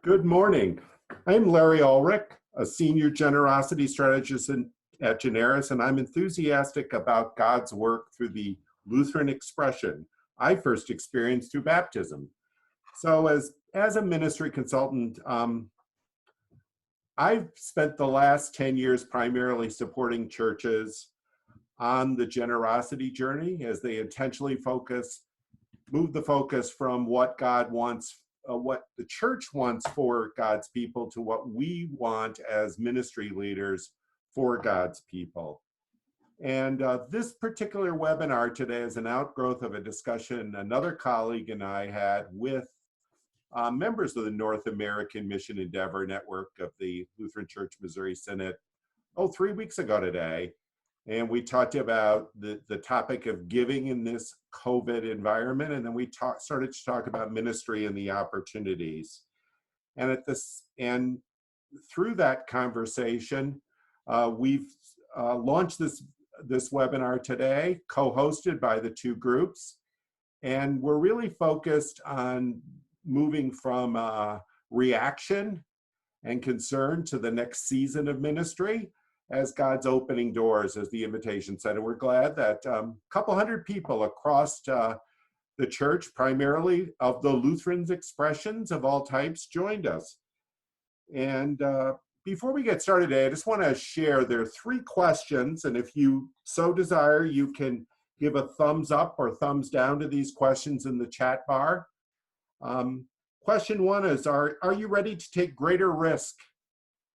Good morning. I'm Larry Ulrich, a senior generosity strategist at Generis, and I'm enthusiastic about God's work through the Lutheran expression I first experienced through baptism. So as a ministry consultant, I've spent the last 10 years primarily supporting churches on the generosity journey as they intentionally move the focus from what God wants, what the church wants for God's people to what we want as ministry leaders for God's people. And this particular webinar today is an outgrowth of a discussion another colleague and I had with members of the North American Mission Endeavor Network of the Lutheran Church Missouri Synod, 3 weeks ago today. And we talked about the topic of giving in this COVID environment. And then we started to talk about ministry and the opportunities. And through that conversation, we've launched this webinar today, co-hosted by the two groups. And we're really focused on moving from reaction and concern to the next season of ministry, as God's opening doors, as the invitation said. And we're glad that a couple hundred people across the church, primarily of the Lutherans expressions of all types, joined us. And before we get started today, I just want to share, there are 3 questions, and if you so desire, you can give a thumbs up or thumbs down to these questions in the chat bar. Question 1 is, are you ready to take greater risk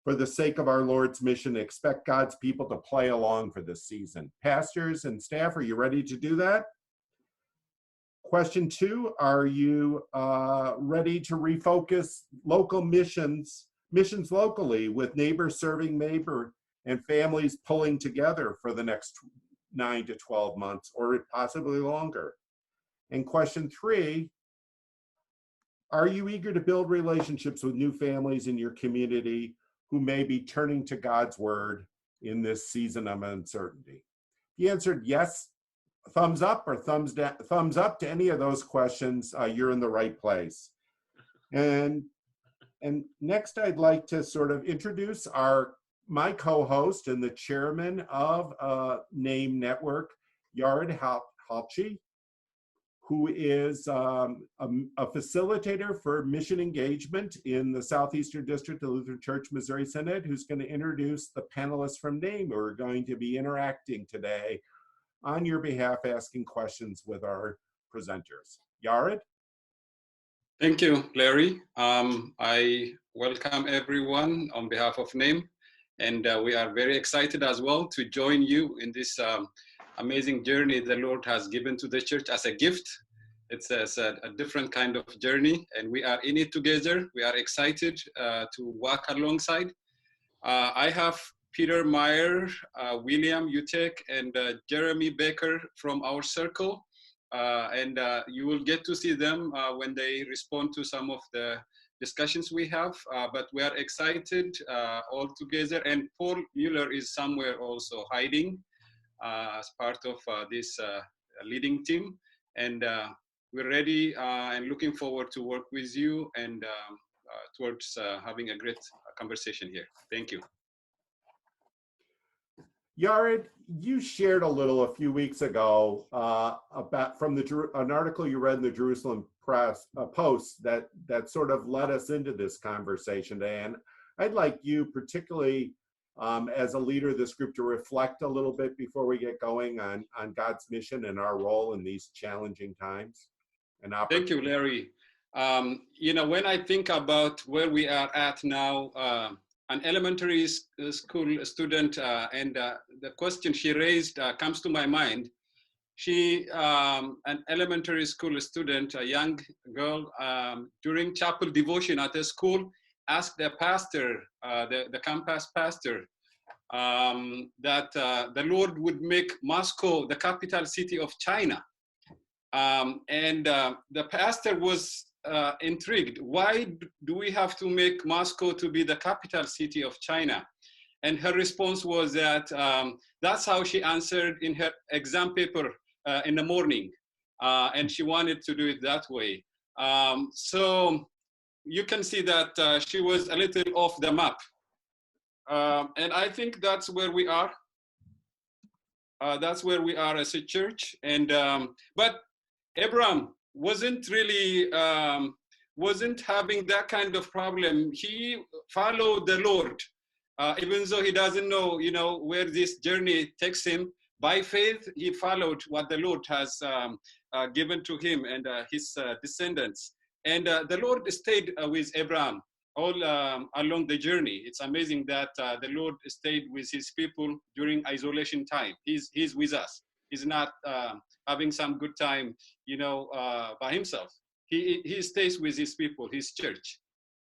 for the sake of our Lord's mission? Expect God's people to play along for this season. Pastors and staff, are you ready to do that? Question 2, are you ready to refocus local missions locally, with neighbors serving neighbor and families pulling together for the next 9 to 12 months or possibly longer? And question 3, are you eager to build relationships with new families in your community who may be turning to God's word in this season of uncertainty? If you answered yes, thumbs up, or thumbs down, thumbs up to any of those questions, you're in the right place. And next, I'd like to sort of introduce my co-host and the chairman of NAME Network, Yared Halchi, who is a facilitator for mission engagement in the Southeastern District of the Lutheran Church Missouri Synod, who's going to introduce the panelists from NAME who are going to be interacting today on your behalf, asking questions with our presenters. Yared? Thank you, Larry. I welcome everyone on behalf of NAME, and we are very excited as well to join you in this amazing journey the Lord has given to the church as a gift. It's a different kind of journey, and we are in it together. We are excited to walk alongside. I have Peter Meyer, William Utek, and Jeremy Baker from our circle. And you will get to see them when they respond to some of the discussions we have. But we are excited all together. And Paul Mueller is somewhere also hiding as part of this leading team. And we're ready and looking forward to work with you and towards having a great conversation here. Thank you. Yared, you shared a few weeks ago about an article you read in the Jerusalem Post that sort of led us into this conversation today. And I'd like you, particularly as a leader of this group, to reflect a little bit before we get going on God's mission and our role in these challenging times and opportunities. Thank you, Larry. When I think about where we are at now, an elementary school student, and the question she raised comes to my mind. She, an elementary school student, a young girl, during chapel devotion at the school, asked the pastor, the campus pastor, that the Lord would make Moscow the capital city of China. And the pastor was intrigued. Why do we have to make Moscow to be the capital city of China? And her response was that that's how she answered in her exam paper in the morning. And she wanted to do it that way. So you can see that she was a little off the map. And I think that's where we are. That's where we are as a church. And but Abraham wasn't really wasn't having that kind of problem. He followed the Lord, even though he doesn't know, where this journey takes him. By faith, he followed what the Lord has given to him and his descendants. And the Lord stayed with Abraham all along the journey. It's amazing that the Lord stayed with his people during isolation time. He's with us. He's not having some good time, by himself. He stays with his people, his church.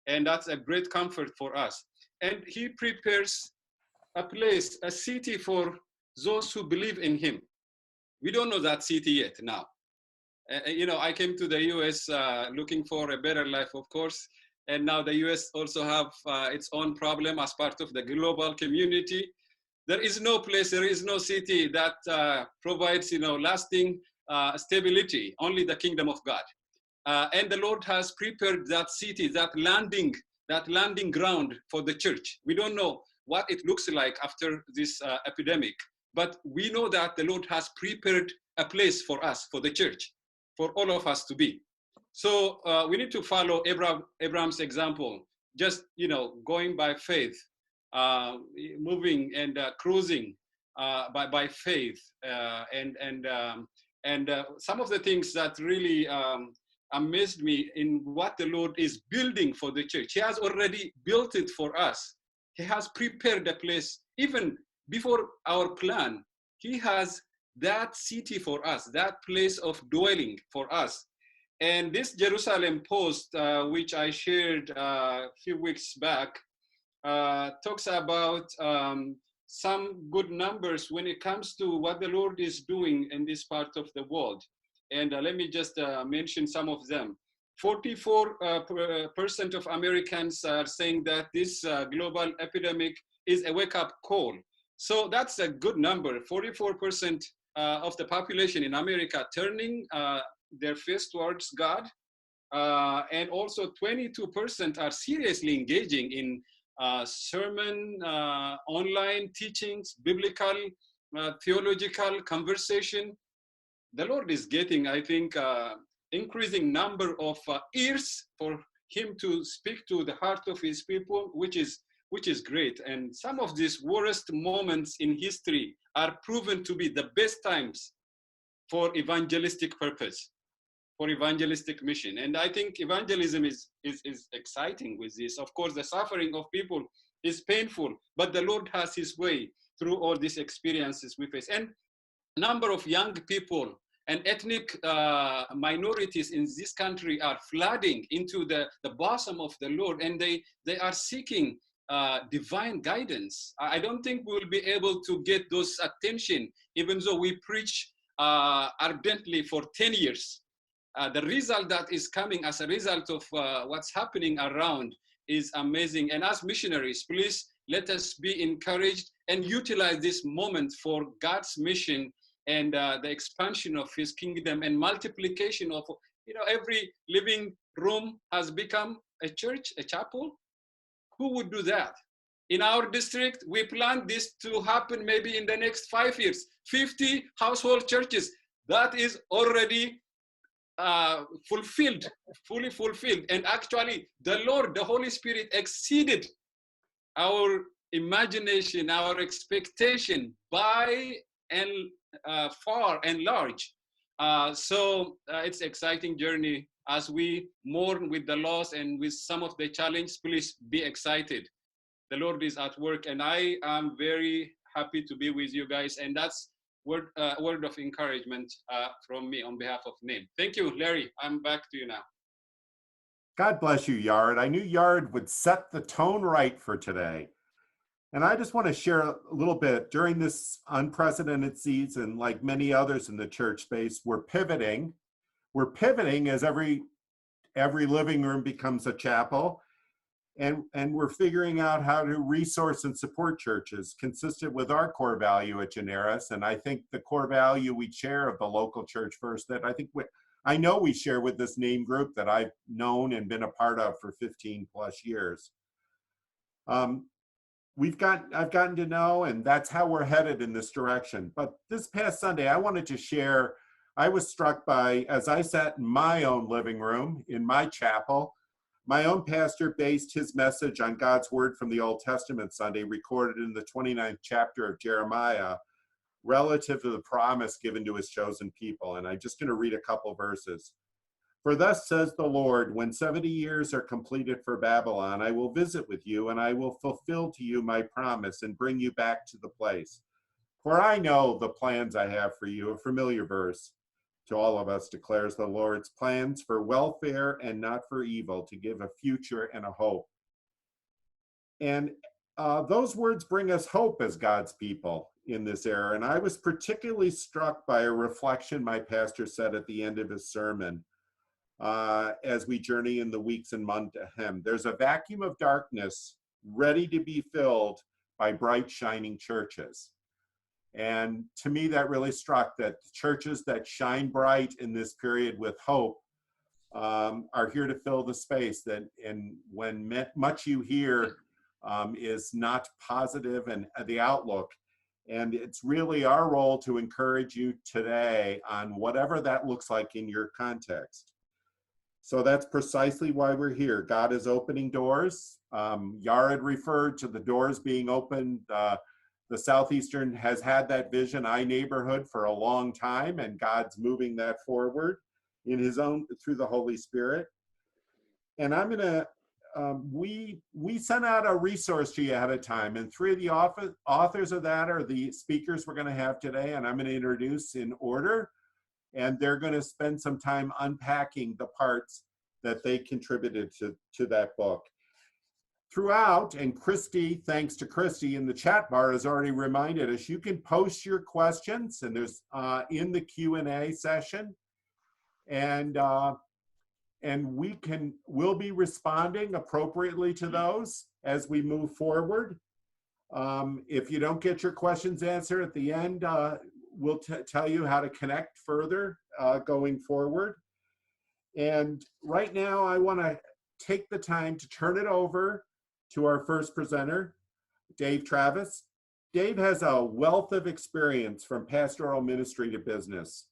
And that's a great comfort for us. And he prepares a place, a city for those who believe in him. We don't know that city yet now. I came to the US looking for a better life, of course. And now the US also have its own problem as part of the global community. There is no place, there is no city that provides, lasting stability, only the kingdom of God. And the Lord has prepared that city, that landing ground for the church. We don't know what it looks like after this epidemic, but we know that the Lord has prepared a place for us, for the church, for all of us to be. So we need to follow Abraham's example, just, going by faith, moving and cruising by faith. And some of the things that really amazed me in what the Lord is building for the church. He has already built it for us. He has prepared a place even before our plan. He has that city for us, that place of dwelling for us. And this Jerusalem Post, which I shared a few weeks back, talks about some good numbers when it comes to what the Lord is doing in this part of the world. And let me just mention some of them. 44% of Americans are saying that this global epidemic is a wake-up call. So that's a good number. 44% of the population in America turning their face towards God. And also 22% are seriously engaging in sermon, online teachings, biblical, theological conversation. The Lord is getting, I think, increasing number of ears for him to speak to the heart of his people, which is great. And some of these worst moments in history are proven to be the best times for evangelistic purpose, for evangelistic mission. And I think evangelism is exciting with this. Of course, the suffering of people is painful, but the Lord has his way through all these experiences we face. And number of young people and ethnic minorities in this country are flooding into the bosom of the Lord, and they are seeking divine guidance. I don't think we'll be able to get those attention, even though we preach ardently for 10 years. The result that is coming as a result of what's happening around is amazing. And as missionaries, please let us be encouraged and utilize this moment for God's mission and the expansion of his kingdom and multiplication of, every living room has become a church, a chapel. Who would do that? In our district, we plan this to happen maybe in the next 5 years, 50 household churches. That is already fully fulfilled. And actually, the Lord, the Holy Spirit exceeded our imagination, our expectation by and far and large. So it's an exciting journey as we mourn with the loss and with some of the challenge. Please be excited. The Lord is at work, and I am very happy to be with you guys. And that's word of encouragement from me on behalf of NAME. Thank you, Larry. I'm back to you now. God bless you, Yard. I knew Yard would set the tone right for today. And I just want to share a little bit. During this unprecedented season, like many others in the church space, we're pivoting. We're pivoting as every living room becomes a chapel. And we're figuring out how to resource and support churches consistent with our core value at Generis. And I think the core value we share of the local church first, that I know we share with this name group that I've known and been a part of for 15 plus years. I've gotten to know, and that's how we're headed in this direction. But this past Sunday, I wanted to share, I was struck by, as I sat in my own living room, in my chapel, my own pastor based his message on God's word from the Old Testament Sunday, recorded in the 29th chapter of Jeremiah, relative to the promise given to his chosen people. And I'm just going to read a couple verses. For thus says the Lord, when 70 years are completed for Babylon, I will visit with you, and I will fulfill to you my promise and bring you back to the place. For I know the plans I have for you, a familiar verse to all of us, declares the Lord's plans for welfare and not for evil, to give a future and a hope. And those words bring us hope as God's people in this era. And I was particularly struck by a reflection my pastor said at the end of his sermon. As we journey in the weeks and months ahead. There's a vacuum of darkness ready to be filled by bright, shining churches. And to me, that really struck that churches that shine bright in this period with hope are here to fill the space. That, and when much you hear is not positive and the outlook, and it's really our role to encourage you today on whatever that looks like in your context. So that's precisely why we're here. God is opening doors. Yared referred to the doors being opened. The Southeastern has had that vision, neighborhood, for a long time, and God's moving that forward in his own, through the Holy Spirit. And I'm gonna, we sent out a resource to you ahead of time, and three of the authors of that are the speakers we're gonna have today, and I'm gonna introduce in order. And they're going to spend some time unpacking the parts that they contributed to that book. Throughout, and Christy, thanks to Christy in the chat bar, has already reminded us, you can post your questions, and there's in the Q&A session, and we'll be responding appropriately to those as we move forward. If you don't get your questions answered at the end, we'll tell you how to connect further going forward. And right now, I want to take the time to turn it over to our first presenter, Dave Travis. Dave has a wealth of experience from pastoral ministry to business.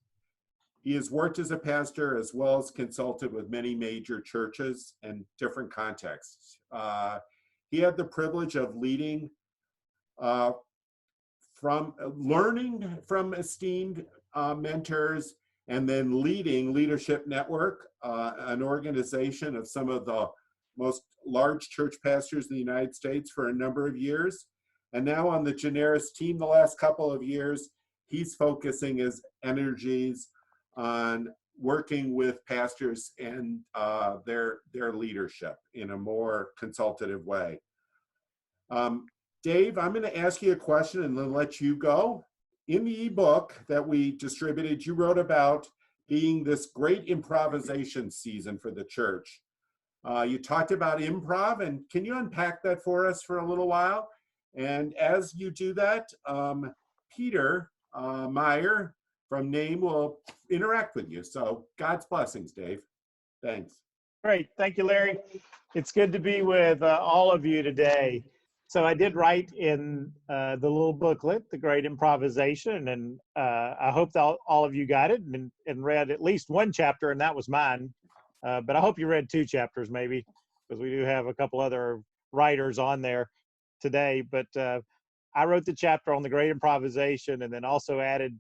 He has worked as a pastor as well as consulted with many major churches and different contexts. He had the privilege of leading learning from esteemed mentors, and then leading Leadership Network, an organization of some of the most large church pastors in the United States, for a number of years. And now on the Generis team the last couple of years, he's focusing his energies on working with pastors and their leadership in a more consultative way. Dave, I'm going to ask you a question and then let you go. In the ebook that we distributed, you wrote about being this great improvisation season for the church. You talked about improv, and can you unpack that for us for a little while? And as you do that, Peter Meyer from NAME will interact with you. So God's blessings, Dave. Thanks. Great. Thank you, Larry. It's good to be with all of you today. So I did write in the little booklet, The Great Improvisation, and I hope that all of you got it and read at least one chapter, and that was mine. But I hope you read two chapters maybe, because we do have a couple other writers on there today. But I wrote the chapter on the Great Improvisation and then also added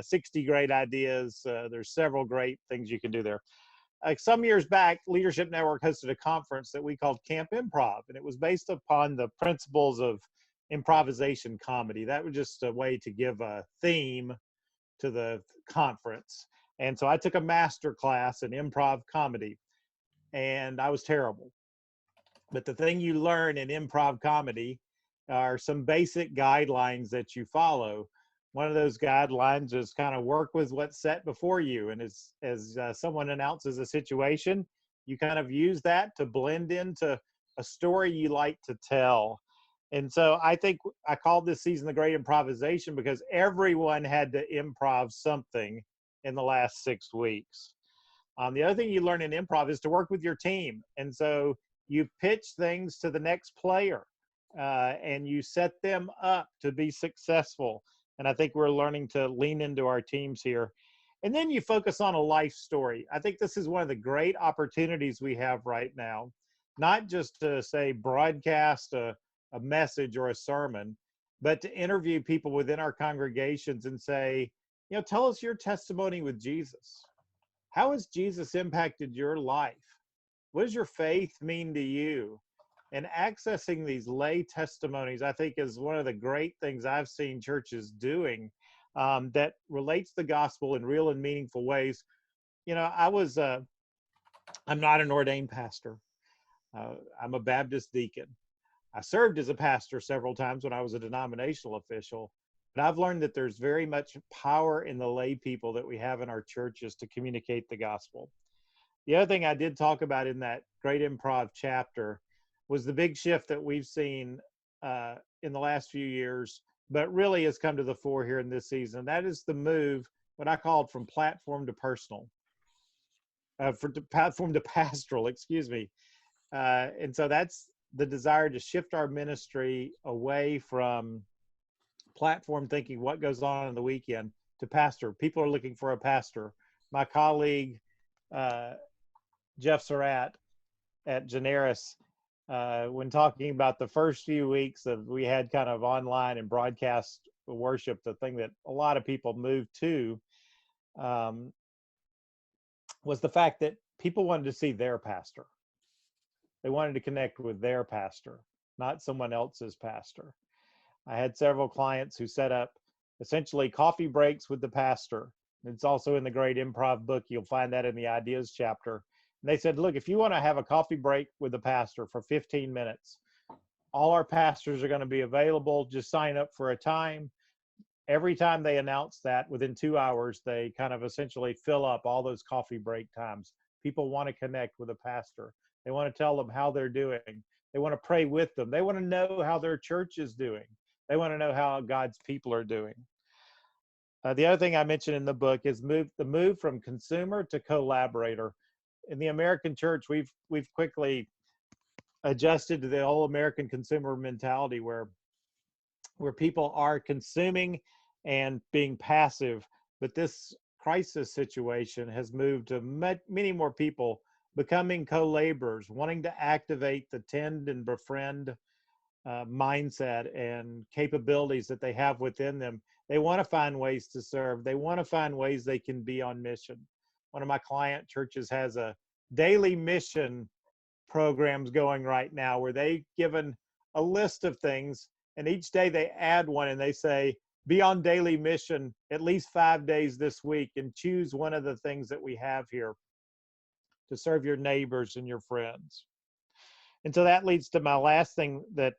60 great ideas. There's several great things you can do there. Some years back, Leadership Network hosted a conference that we called Camp Improv, and it was based upon the principles of improvisation comedy. That was just a way to give a theme to the conference. And so I took a master class in improv comedy, and I was terrible. But the thing you learn in improv comedy are some basic guidelines that you follow. One of those guidelines is kind of work with what's set before you. And as someone announces a situation, you kind of use that to blend into a story you like to tell. And so I think I called this season The Great Improvisation because everyone had to improv something in the last 6 weeks. The other thing you learn in improv is to work with your team. And so you pitch things to the next player and you set them up to be successful. And I think we're learning to lean into our teams here. And then you focus on a life story. I think this is one of the great opportunities we have right now, not just to say broadcast a message or a sermon, but to interview people within our congregations and say, you know, tell us your testimony with Jesus. How has Jesus impacted your life? What does your faith mean to you? And accessing these lay testimonies, I think, is one of the great things I've seen churches doing that relates the gospel in real and meaningful ways. You know, I'm not an ordained pastor. I'm a Baptist deacon. I served as a pastor several times when I was a denominational official, but I've learned that there's very much power in the lay people that we have in our churches to communicate the gospel. The other thing I did talk about in that Great Improv chapter was the big shift that we've seen in the last few years, but really has come to the fore here in this season. That is the move, what I called from platform to personal, platform to pastoral, excuse me. And so that's the desire to shift our ministry away from platform thinking, what goes on the weekend, to pastor. People are looking for a pastor. My colleague, Jeff Surratt at Generis, when talking about the first few weeks we had kind of online and broadcast worship, the thing that a lot of people moved to was the fact that people wanted to see their pastor. They wanted to connect with their pastor, not someone else's pastor. I had several clients who set up essentially coffee breaks with the pastor. It's also in the Great Improv book. You'll find that in the Ideas chapter. And they said, look, if you want to have a coffee break with the pastor for 15 minutes, all our pastors are going to be available. Just sign up for a time. Every time they announce that, within 2 hours, they kind of essentially fill up all those coffee break times. People want to connect with a pastor. They want to tell them how they're doing. They want to pray with them. They want to know how their church is doing. They want to know how God's people are doing. The other thing I mentioned in the book is the move from consumer to collaborator. In the American church, we've quickly adjusted to the whole American consumer mentality where people are consuming and being passive. But this crisis situation has moved to many more people becoming co-laborers, wanting to activate the tend and befriend mindset and capabilities that they have within them. They want to find ways to serve. They want to find ways they can be on mission. One of my client churches has a daily mission programs going right now where they've given a list of things, and each day they add one and they say, be on daily mission at least 5 days this week and choose one of the things that we have here to serve your neighbors and your friends. And so that leads to my last thing that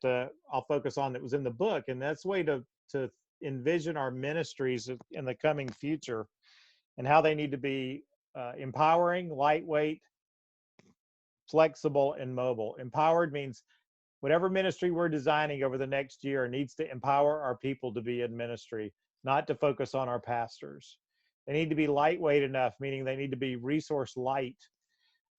I'll focus on that was in the book, and that's the way to envision our ministries in the coming future and how they need to be empowering, lightweight, flexible, and mobile. Empowered means whatever ministry we're designing over the next year needs to empower our people to be in ministry, not to focus on our pastors. They need to be lightweight enough, meaning they need to be resource light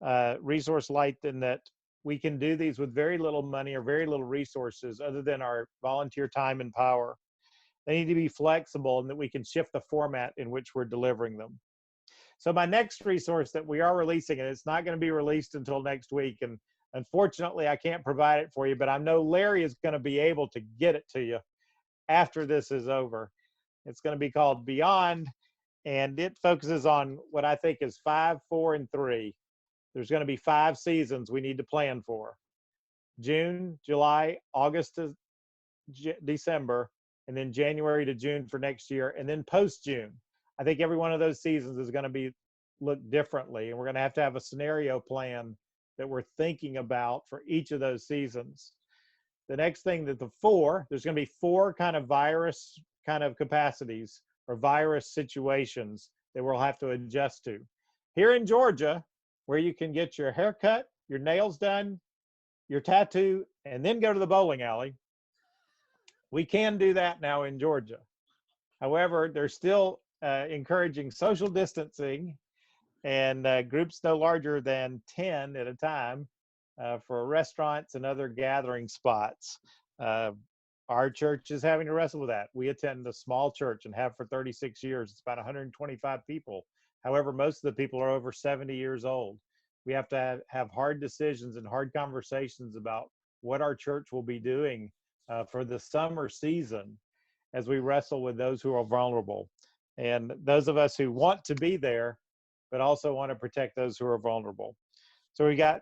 in that we can do these with very little money or very little resources other than our volunteer time and power. They need to be flexible and that we can shift the format in which we're delivering them. So my next resource that we are releasing, and it's not going to be released until next week, and unfortunately I can't provide it for you, but I know Larry is going to be able to get it to you after this is over. It's going to be called Beyond, and it focuses on what I think is 5, 4, and 3. There's going to be 5 seasons we need to plan for: June, July, August to December, and then January to June for next year, and then post-June. I think every one of those seasons is going to look differently, and we're going to have a scenario plan that we're thinking about for each of those seasons. The next thing there's going to be 4 kind of virus kind of capacities or virus situations that we'll have to adjust to. Here in Georgia, where you can get your hair cut, your nails done, your tattoo, and then go to the bowling alley, we can do that now in Georgia. However, they're still encouraging social distancing and groups no larger than 10 at a time for restaurants and other gathering spots. Our church is having to wrestle with that. We attend a small church and have for 36 years. It's about 125 people. However, most of the people are over 70 years old. We have to have hard decisions and hard conversations about what our church will be doing for the summer season as we wrestle with those who are vulnerable. And those of us who want to be there, but also want to protect those who are vulnerable. So we got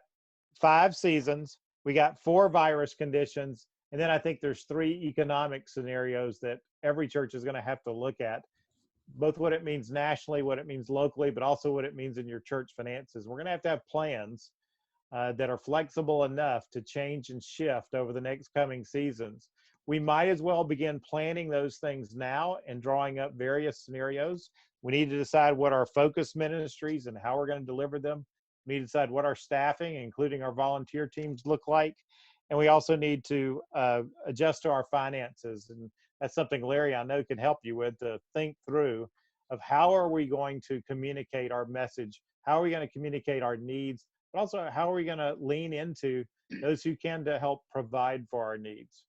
5 seasons, we got 4 virus conditions, and then I think there's 3 economic scenarios that every church is going to have to look at, both what it means nationally, what it means locally, but also what it means in your church finances. We're going to have plans that are flexible enough to change and shift over the next coming seasons. We might as well begin planning those things now and drawing up various scenarios. We need to decide what our focus ministries and how we're going to deliver them. We need to decide what our staffing, including our volunteer teams, look like. And we also need to adjust to our finances. And that's something Larry, I know, can help you with, to think through of how are we going to communicate our message? How are we going to communicate our needs? But also, how are we going to lean into those who can to help provide for our needs?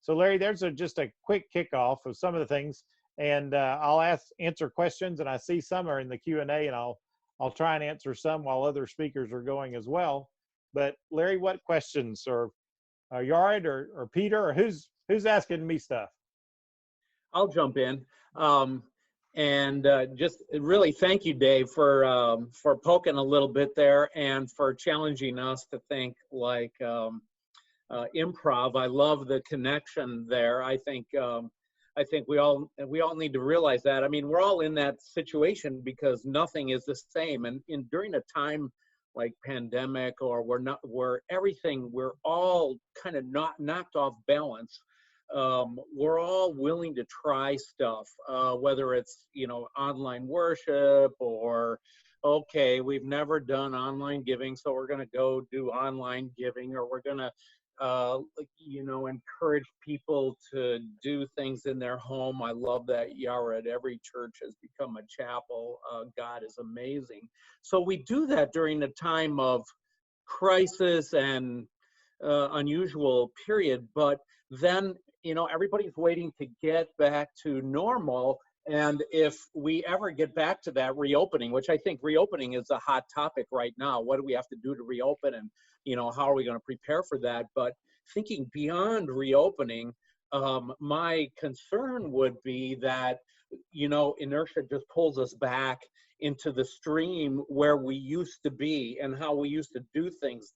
So Larry, there's just a quick kickoff of some of the things, and I'll answer questions, and I see some are in the Q&A, and I'll try and answer some while other speakers are going as well. But Larry, what questions? Or are you all right, or Peter, or who's asking me stuff? I'll jump in. And just really thank you, Dave, for poking a little bit there and for challenging us to think like improv. I love the connection there. I think we all need to realize that. I mean, we're all in that situation because nothing is the same. And during a time like pandemic, or we're all kind of knocked off balance. We're all willing to try stuff, whether it's, online worship, or, okay, we've never done online giving, so we're going to go do online giving, or we're going to, encourage people to do things in their home. I love that Yared, every church has become a chapel. God is amazing. So we do that during a time of crisis and unusual period, but then everybody's waiting to get back to normal. And if we ever get back to that reopening, which I think reopening is a hot topic right now, what do we have to do to reopen, and how are we going to prepare for that? But thinking beyond reopening, my concern would be that inertia just pulls us back into the stream where we used to be and how we used to do things.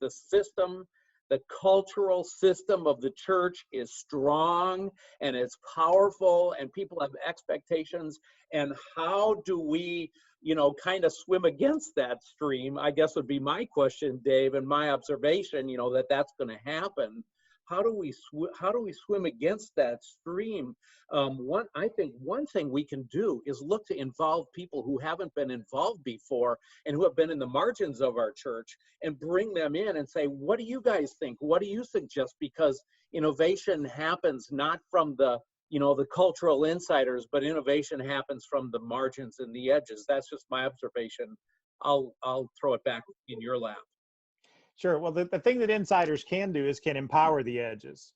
The cultural system of the church is strong and it's powerful, and people have expectations. And how do we, kind of swim against that stream, I guess would be my question, Dave, and my observation, that's going to happen. How do we swim against that stream? I think one thing we can do is look to involve people who haven't been involved before and who have been in the margins of our church, and bring them in and say, what do you guys think? What do you suggest? Because innovation happens not from the cultural insiders, but innovation happens from the margins and the edges. That's just my observation. I'll throw it back in your lap. Sure. Well, the thing that insiders can do is can empower the edges.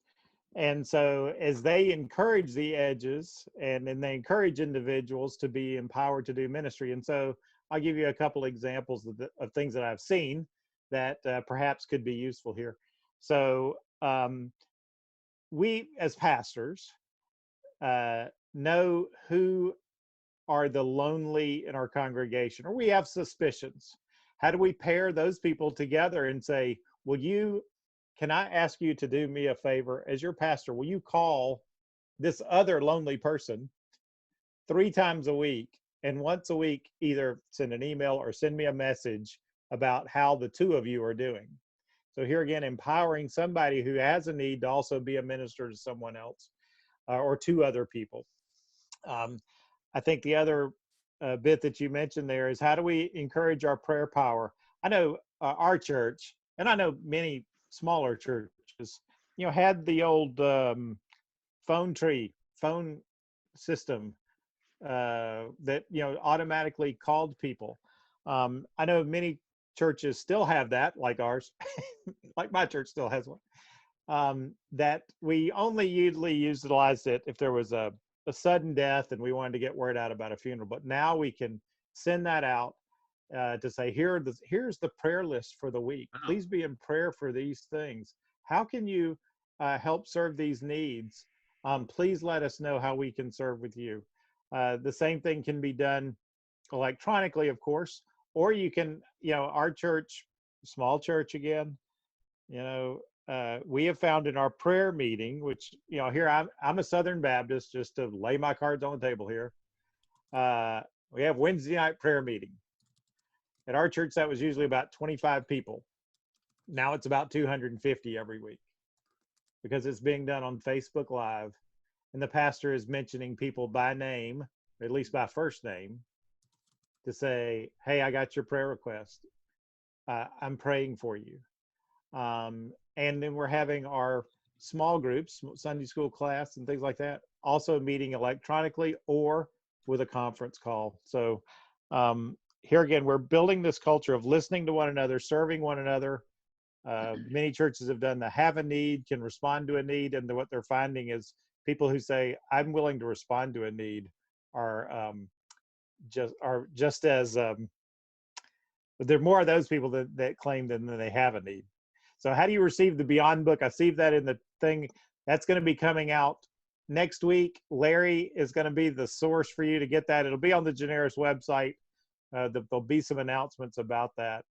And so as they encourage the edges, and then they encourage individuals to be empowered to do ministry. And so I'll give you a couple examples of things that I've seen that perhaps could be useful here. So we as pastors know who are the lonely in our congregation, or we have suspicions. How do we pair those people together and say, can I ask you to do me a favor as your pastor? Will you call this other lonely person 3 times a week, and once a week either send an email or send me a message about how the 2 of you are doing? So here again, empowering somebody who has a need to also be a minister to someone else or 2 other people. I think the other bit that you mentioned there is, how do we encourage our prayer power? I know our church, and I know many smaller churches, had the old phone system that automatically called people. I know many churches still have that, like ours, like my church still has one. That we only usually utilized it if there was a sudden death and we wanted to get word out about a funeral. But now we can send that out to say, here's the prayer list for the week. Wow. Please be in prayer for these things. How can you help serve these needs? Please let us know how we can serve with you. The same thing can be done electronically, of course, or you can, our church, small church again, we have found in our prayer meeting, which, here I'm a Southern Baptist, just to lay my cards on the table here. We have Wednesday night prayer meeting. At our church, that was usually about 25 people. Now it's about 250 every week because it's being done on Facebook Live. And the pastor is mentioning people by name, or at least by first name, to say, hey, I got your prayer request. I'm praying for you. And then we're having our small groups, Sunday school class and things like that, also meeting electronically or with a conference call. So here again, we're building this culture of listening to one another, serving one another. Many churches have done the have a need, can respond to a need, and what they're finding is people who say, I'm willing to respond to a need are just as, but there are more of those people that claim than they have a need. So how do you receive the Beyond book? I see that in the thing. That's going to be coming out next week. Larry is going to be the source for you to get that. It'll be on the Generis website. There'll be some announcements about that.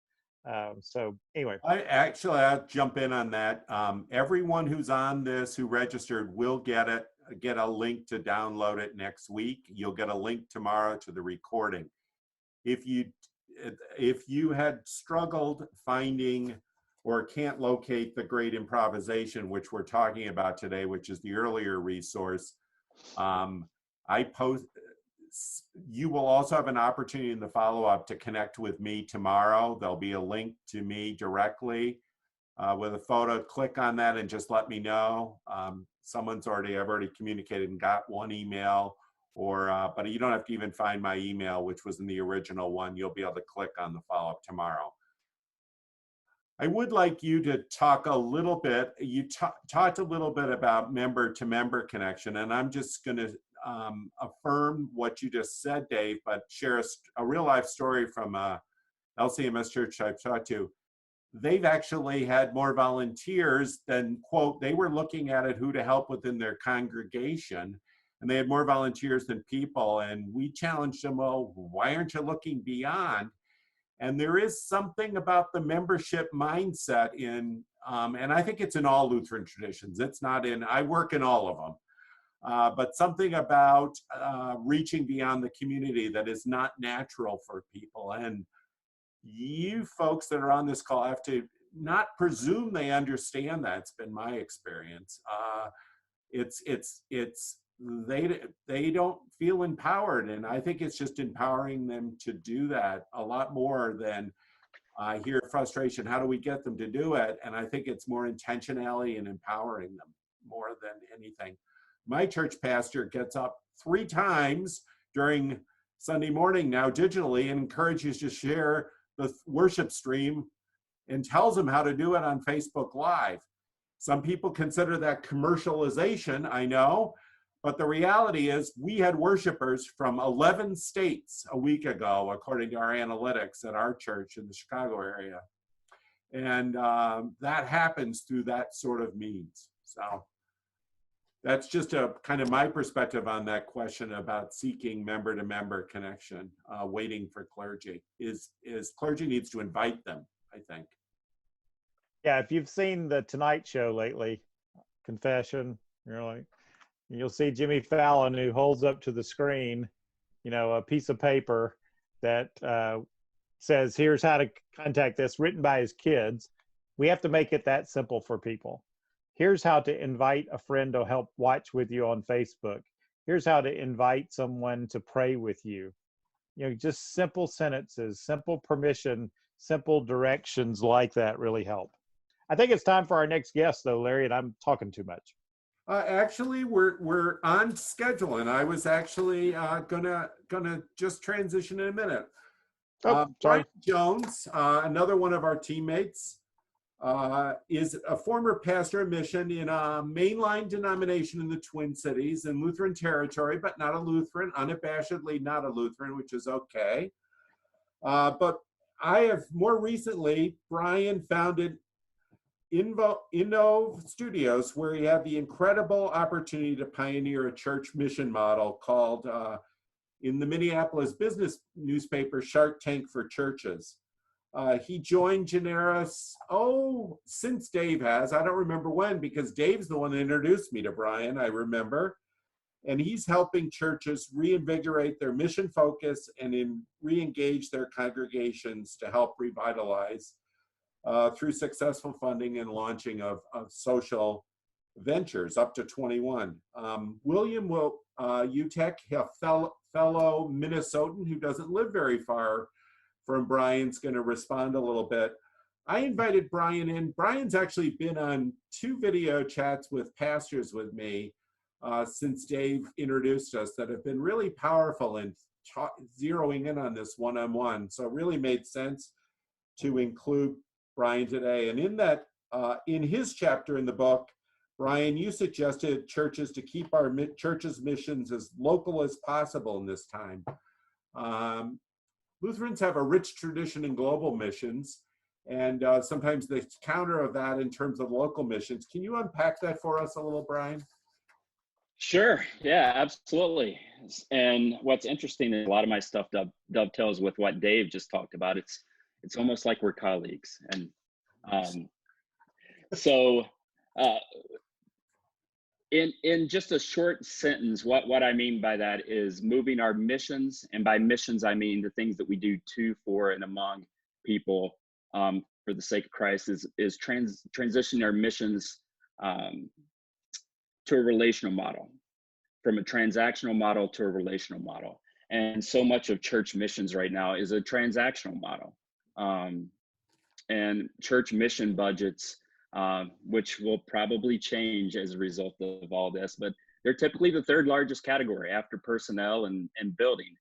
So anyway. I'll jump in on that. Everyone who's on this, who registered, will get a link to download it next week. You'll get a link tomorrow to the recording. If you had struggled finding or can't locate the Great Improvisation, which we're talking about today, which is the earlier resource, you will also have an opportunity in the follow-up to connect with me tomorrow. There'll be a link to me directly with a photo. Click on that and just let me know. I've already communicated and got one email, but you don't have to even find my email, which was in the original one. You'll be able to click on the follow-up tomorrow. I would like you to talk a little bit. You talked a little bit about member-to-member connection, and I'm just going to affirm what you just said, Dave, but share a real-life story from a LCMS church I've talked to. They've actually had more volunteers than, quote, they were looking at it who to help within their congregation, and they had more volunteers than people, and we challenged them, well, why aren't you looking beyond? And there is something about the membership mindset in, and I think it's in all Lutheran traditions. It's not in, I work in all of them, but something about reaching beyond the community that is not natural for people. And you folks that are on this call have to not presume they understand that. It's been my experience. They don't feel empowered, and I think it's just empowering them to do that a lot more than I hear frustration. How do we get them to do it? And I think it's more intentionality and empowering them more than anything. My church pastor gets up 3 times during Sunday morning now digitally and encourages you to share the worship stream and tells them how to do it on Facebook Live. Some people consider that commercialization, I know. But the reality is we had worshipers from 11 states a week ago, according to our analytics at our church in the Chicago area. And that happens through that sort of means. So that's just a kind of my perspective on that question about seeking member-to-member connection, waiting for clergy. Is clergy needs to invite them, I think. Yeah, if you've seen the Tonight Show lately, Confession, you'll see Jimmy Fallon, who holds up to the screen, a piece of paper that says, here's how to contact this, written by his kids. We have to make it that simple for people. Here's how to invite a friend to help watch with you on Facebook. Here's how to invite someone to pray with you. Just simple sentences, simple permission, simple directions like that really help. I think it's time for our next guest, though, Larry, and I'm talking too much. Actually, we're on schedule, and I was actually gonna just transition in a minute. Oh, sorry. Brian Jones, another one of our teammates, is a former pastor of mission in a mainline denomination in the Twin Cities in Lutheran territory, but not a Lutheran, unabashedly not a Lutheran, which is okay. But I have more recently, Brian founded Inno Studios, where he had the incredible opportunity to pioneer a church mission model called, in the Minneapolis business newspaper, Shark Tank for Churches. He joined Generis, since Dave has. I don't remember when, because Dave's the one that introduced me to Brian, I remember. And he's helping churches reinvigorate their mission focus and re-engage their congregations to help revitalize through successful funding and launching of social ventures up to 21. William Utek, a fellow Minnesotan who doesn't live very far from Brian's, going to respond a little bit. I invited Brian in. Brian's actually been on 2 video chats with pastors with me since Dave introduced us that have been really powerful in zeroing in on this one-on-one. So it really made sense to include Brian today. And in that, in his chapter in the book, Brian, you suggested churches to keep our church's missions as local as possible in this time. Lutherans have a rich tradition in global missions, and sometimes the counter of that in terms of local missions. Can you unpack that for us a little, Brian? Sure. Yeah, absolutely. And what's interesting is a lot of my stuff dovetails with what Dave just talked about. It's almost like we're colleagues. And so in just a short sentence, what I mean by that is moving our missions, and by missions I mean the things that we do to, for, and among people for the sake of Christ, is transitioning our missions to a relational model, from a transactional model to a relational model. And so much of church missions right now is a transactional model. And church mission budgets, which will probably change as a result of all this, but they're typically the 3rd largest category after personnel and building.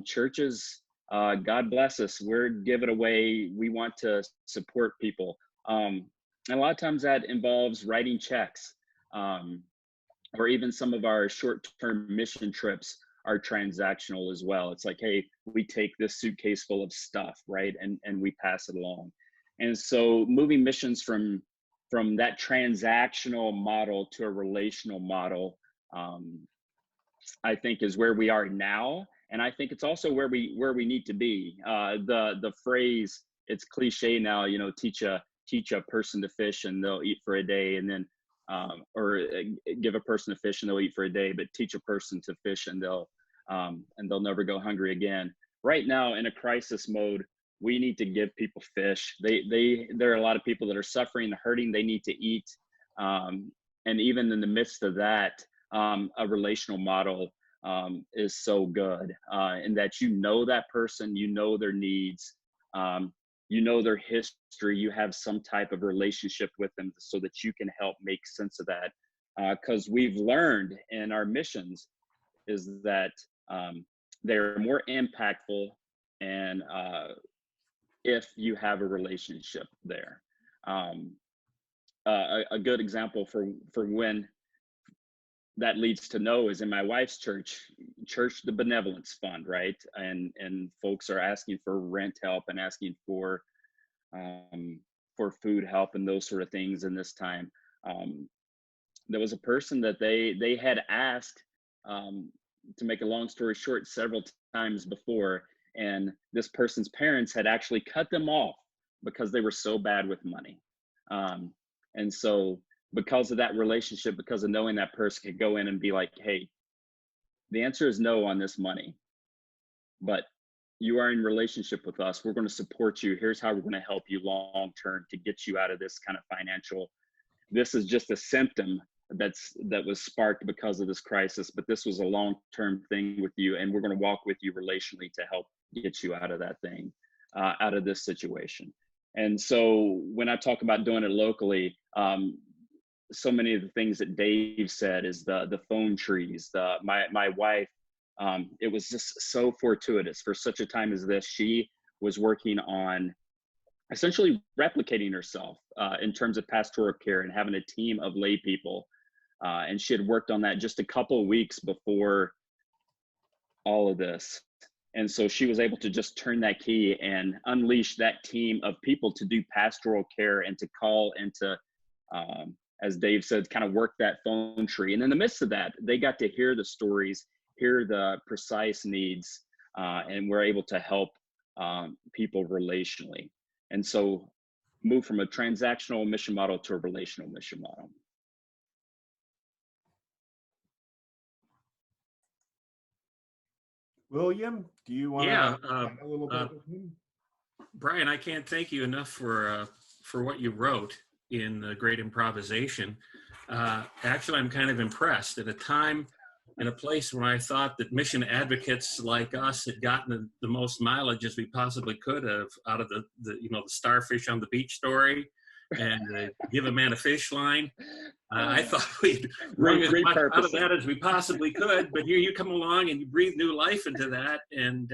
Churches, God bless us, we're giving away, we want to support people. And a lot of times that involves writing checks, or even some of our short-term mission trips are transactional as well. It's like, hey, we take this suitcase full of stuff, right? And we pass it along. And so moving missions from that transactional model to a relational model, I think is where we are now. And I think it's also where we need to be. The phrase, it's cliche now, teach a person to fish and they'll eat for a day, and then or give a person a fish and they'll eat for a day, but teach a person to fish and they'll never go hungry again. Right now, in a crisis mode, we need to give people fish. There are a lot of people that are suffering, hurting. They need to eat, and even in the midst of that, a relational model is so good, in that that person, their needs. Their history, you have some type of relationship with them so that you can help make sense of that. Because we've learned in our missions is that they're more impactful and if you have a relationship there. A good example for when that leads to know is in my wife's church, the benevolence fund, right? And folks are asking for rent help and asking for food help and those sort of things in this time. There was a person that they had asked, to make a long story short, several times before, and this person's parents had actually cut them off because they were so bad with money. And so because of that relationship, because of knowing that person could go in and be like, hey, the answer is no on this money, but you are in relationship with us. We're going to support you. Here's how we're going to help you long term to get you out of this kind of financial. This is just a symptom that was sparked because of this crisis, but this was a long-term thing with you, and we're going to walk with you relationally to help get you out of that thing, out of this situation. And so when I talk about doing it locally, so many of the things that Dave said is the phone trees. My wife it was just so fortuitous for such a time as this. She was working on essentially replicating herself in terms of pastoral care and having a team of lay people. And she had worked on that just a couple of weeks before all of this. And so she was able to just turn that key and unleash that team of people to do pastoral care and to call and to, as Dave said, kind of work that phone tree. And in the midst of that, they got to hear the stories, hear the precise needs, and we're able to help people relationally. And so move from a transactional mission model to a relational mission model. William, do you want to add a little bit with him? Brian, I can't thank you enough for what you wrote in the Great Improvisation. Actually, I'm kind of impressed. At a time in a place where I thought that mission advocates like us had gotten the most mileage as we possibly could have out of the starfish on the beach story and give a man a fish line. I thought we'd wrung as much out of that as we possibly could, but here you come along and you breathe new life into that, and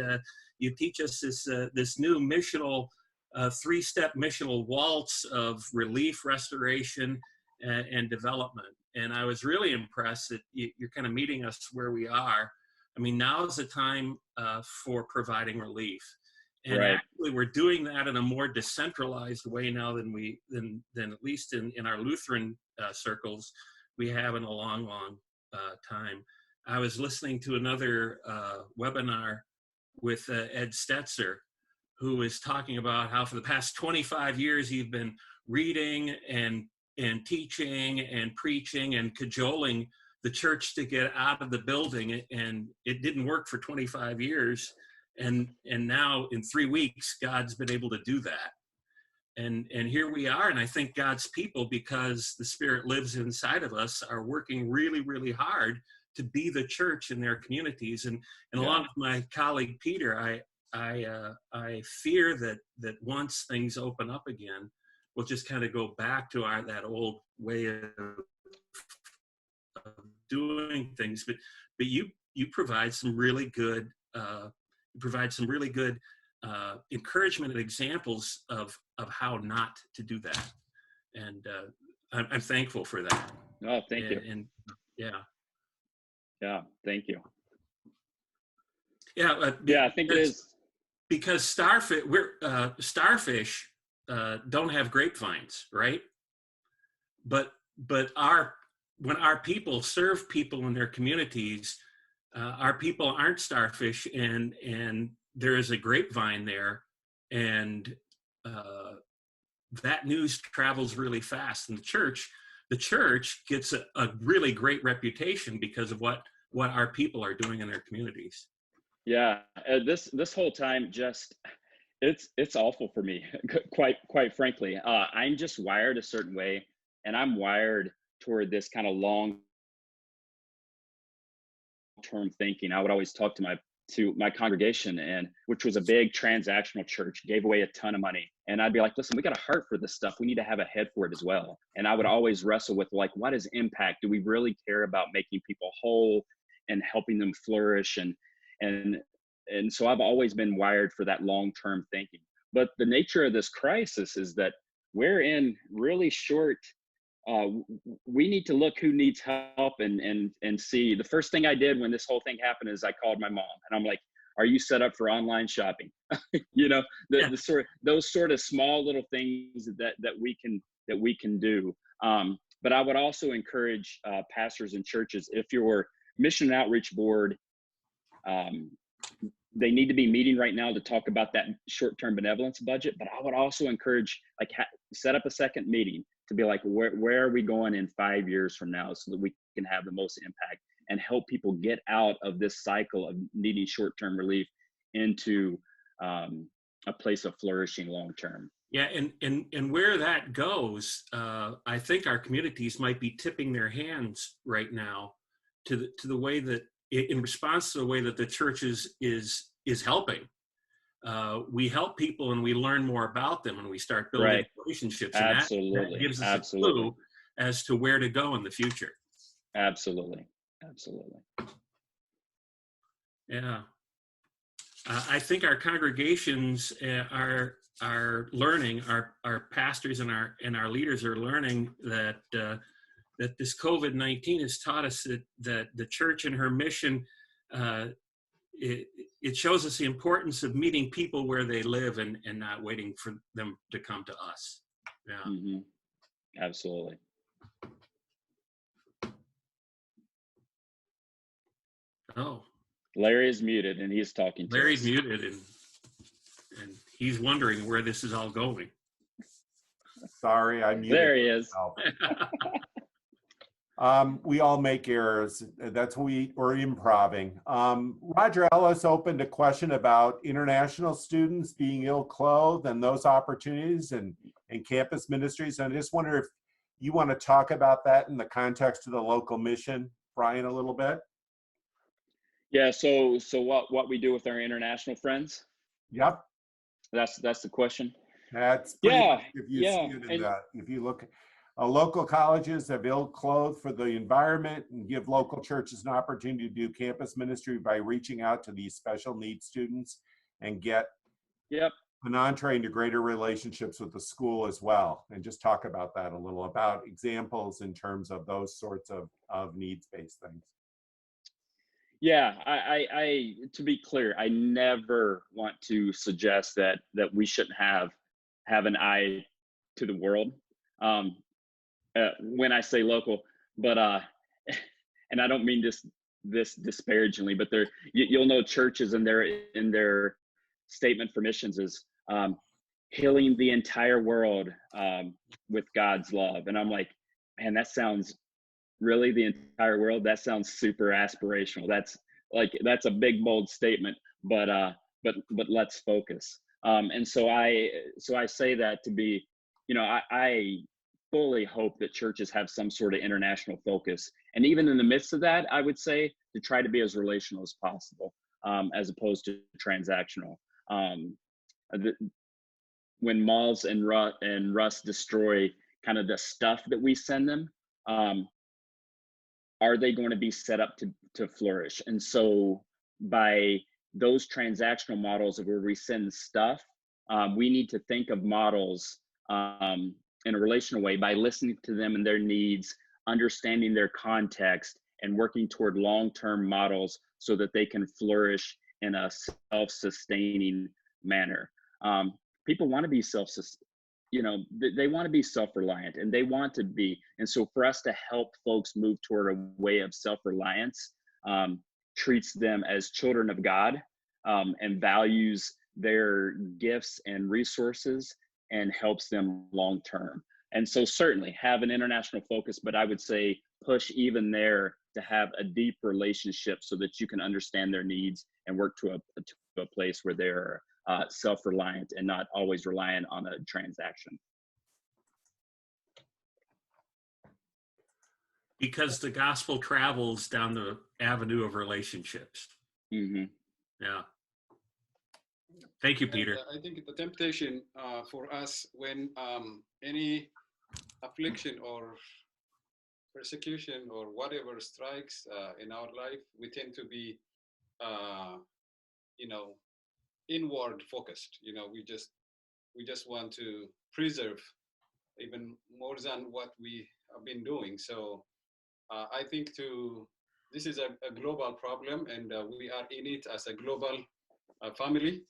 you teach us this new missional, three-step missional waltz of relief, restoration, and development. And I was really impressed that you're kind of meeting us where we are. I mean, now is the time for providing relief. And right. Actually, we're doing that in a more decentralized way now than at least in our Lutheran circles we have in a long time. I was listening to another webinar with Ed Stetzer, who was talking about how for the past 25 years he'd been reading and teaching and preaching and cajoling the church to get out of the building, and it didn't work for 25 years. And now in 3 weeks, God's been able to do that. And here we are. And I think God's people, because the Spirit lives inside of us, are working really, really hard to be the church in their communities. And along with my colleague, Peter, I fear that once things open up again, we'll just kind of go back to that old way of doing things. But you provide some really good encouragement and examples of how not to do that, and I'm thankful for that. Oh, thank you. And Thank you. I think it is because starfish don't have grapevines, right? But when our people serve people in their communities, our people aren't starfish, and there is a grapevine there, and that news travels really fast. And the church gets a really great reputation because of what our people are doing in their communities. Yeah, this whole time, just it's awful for me, quite frankly. I'm just wired a certain way, and I'm wired toward this kind of long-term thinking. I would always talk to my congregation, and which was a big transactional church, gave away a ton of money. And I'd be like, listen, we got a heart for this stuff. We need to have a head for it as well. And I would always wrestle with, like, what is impact? Do we really care about making people whole and helping them flourish? And so I've always been wired for that long-term thinking. But the nature of this crisis is that we're in really short, we need to look who needs help and see. The first thing I did when this whole thing happened is I called my mom, and I'm like, are you set up for online shopping? Those sort of small little things that we can do. But I would also encourage pastors and churches, if your mission and outreach board, they need to be meeting right now to talk about that short-term benevolence budget. But I would also encourage, set up a second meeting to be like, where are we going in 5 years from now, so that we can have the most impact and help people get out of this cycle of needing short-term relief into a place of flourishing long-term. Yeah, and where that goes, I think our communities might be tipping their hands right now to the way that, in response to the way that the church is helping. We help people and we learn more about them, and we start building relationships. And that gives us a clue as to where to go in the future. Absolutely. Yeah. I think our congregations are learning, our pastors and our leaders are learning that that this COVID-19 has taught us that the church and her mission, it shows us the importance of meeting people where they live and not waiting for them to come to us. Yeah. Mm-hmm. Absolutely. Oh, Larry is muted and he's talking to Larry's us. muted and he's wondering where this is all going. Sorry, I muted There he is. We all make errors. That's we're improving. Roger Ellis opened a question about international students being ill-clothed and those opportunities and campus ministries. And I just wonder if you want to talk about that in the context of the local mission, Brian, a little bit. Yeah. So what we do with our international friends? Yep. That's the question. That's pretty much, if you yeah. see it in the, if you look, local colleges have ill-clothed for the environment and give local churches an opportunity to do campus ministry by reaching out to these special needs students and get an entree into greater relationships with the school as well. And just talk about that a little, about examples in terms of those sorts of needs-based things. Yeah, I to be clear, I never want to suggest that we shouldn't have an eye to the world when I say local, but and I don't mean this disparagingly, but you'll know churches in their statement for missions is healing the entire world with God's love, and I'm like, man, that sounds. Really, the entire world? That sounds super aspirational. That's a big, bold statement, but let's focus. And so I say that to be, I fully hope that churches have some sort of international focus. And even in the midst of that, I would say to try to be as relational as possible, as opposed to transactional. When malls and Russ destroy kind of the stuff that we send them, are they going to be set up to flourish? And so by those transactional models of where we send stuff, we need to think of models in a relational way by listening to them and their needs, understanding their context, and working toward long-term models so that they can flourish in a self-sustaining manner. People want to be they want to be self-reliant, and they want to be. And so for us to help folks move toward a way of self-reliance treats them as children of God and values their gifts and resources and helps them long-term. And so certainly have an international focus, but I would say push even there to have a deep relationship so that you can understand their needs and work to a place where they're self-reliant and not always reliant on a transaction. Because the gospel travels down the avenue of relationships. Mm-hmm. Yeah. Thank you, Peter. I think the temptation for us when any affliction or persecution or whatever strikes in our life, we tend to be, inward focused. We just want to preserve even more than what we have been doing. So I think this is a global problem, and we are in it as a global family.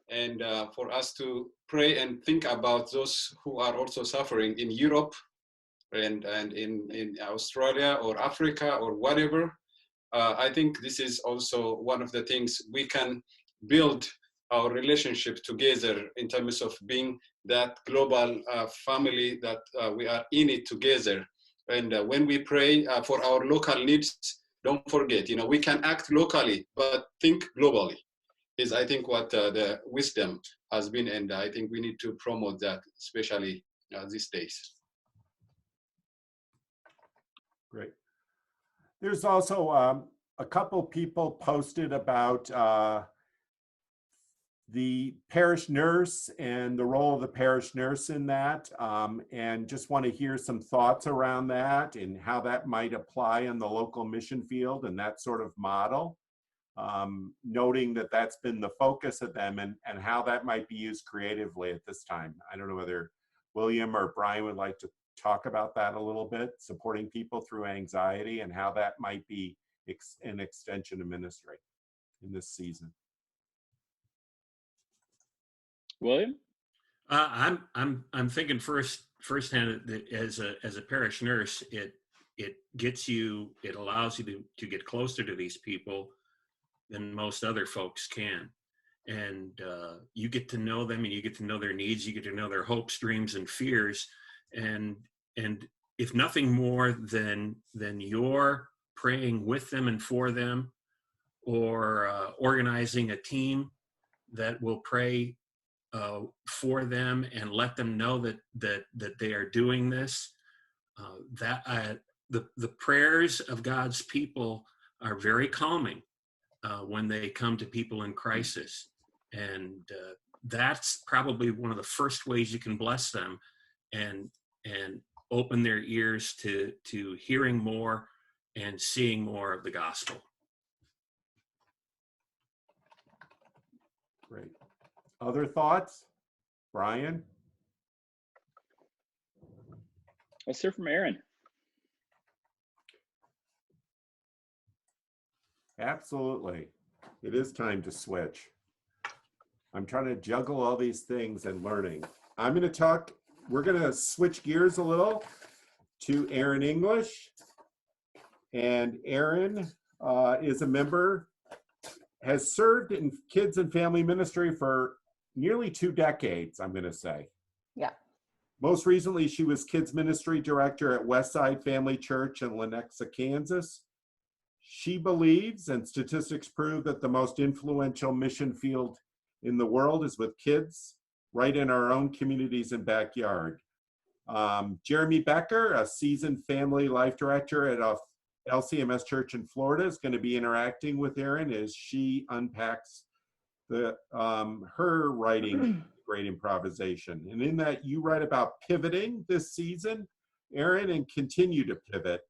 And for us to pray and think about those who are also suffering in Europe and in Australia or Africa or whatever, I think this is also one of the things we can build our relationship together in terms of being that global family that we are in it together. And when we pray for our local needs, don't forget, we can act locally, but think globally is, I think, what the wisdom has been. And I think we need to promote that, especially these days. Great. There's also a couple people posted about the parish nurse and the role of the parish nurse in that, and just want to hear some thoughts around that and how that might apply in the local mission field and that sort of model. noting that that's been the focus of them and how that might be used creatively at this time. I don't know whether William or Brian would like to talk about that a little bit, supporting people through anxiety and how that might be an extension of ministry in this season. William? I'm thinking firsthand that as a parish nurse, it allows you to get closer to these people than most other folks can. And you get to know them, and you get to know their needs, you get to know their hopes, dreams, and fears. And if nothing more than you're praying with them and for them, or organizing a team that will pray for them and let them know that they are doing this, the prayers of God's people are very calming when they come to people in crisis. And that's probably one of the first ways you can bless them and open their ears to hearing more and seeing more of the gospel. Great. Other thoughts? Brian? Let's hear from Aaron. Absolutely. It is time to switch. I'm trying to juggle all these things and learning. We're going to switch gears a little to Aaron English. And Aaron is a member, has served in kids and family ministry for nearly 2 decades, I'm going to say. Yeah. Most recently, she was kids ministry director at Westside Family Church in Lenexa, Kansas. She believes, and statistics prove, that the most influential mission field in the world is with kids, right in our own communities and backyard. Jeremy Becker, a seasoned family life director at a LCMS church in Florida, is going to be interacting with Erin as she unpacks her writing Great Improvisation. And in that, you write about pivoting this season, Erin, and continue to pivot.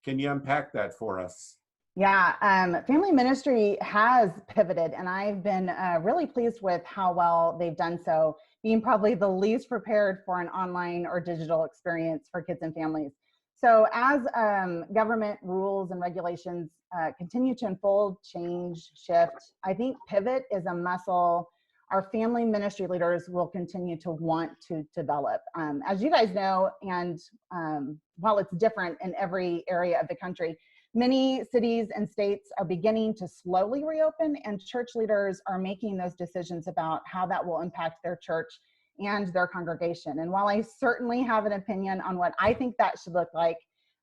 Can you unpack that for us? Yeah, family ministry has pivoted, and I've been really pleased with how well they've done so, being probably the least prepared for an online or digital experience for kids and families. So as government rules and regulations continue to unfold, change, shift, I think pivot is a muscle our family ministry leaders will continue to want to develop. As you guys know, and while it's different in every area of the country, many cities and states are beginning to slowly reopen, and church leaders are making those decisions about how that will impact their church and their congregation. And while I certainly have an opinion on what I think that should look like,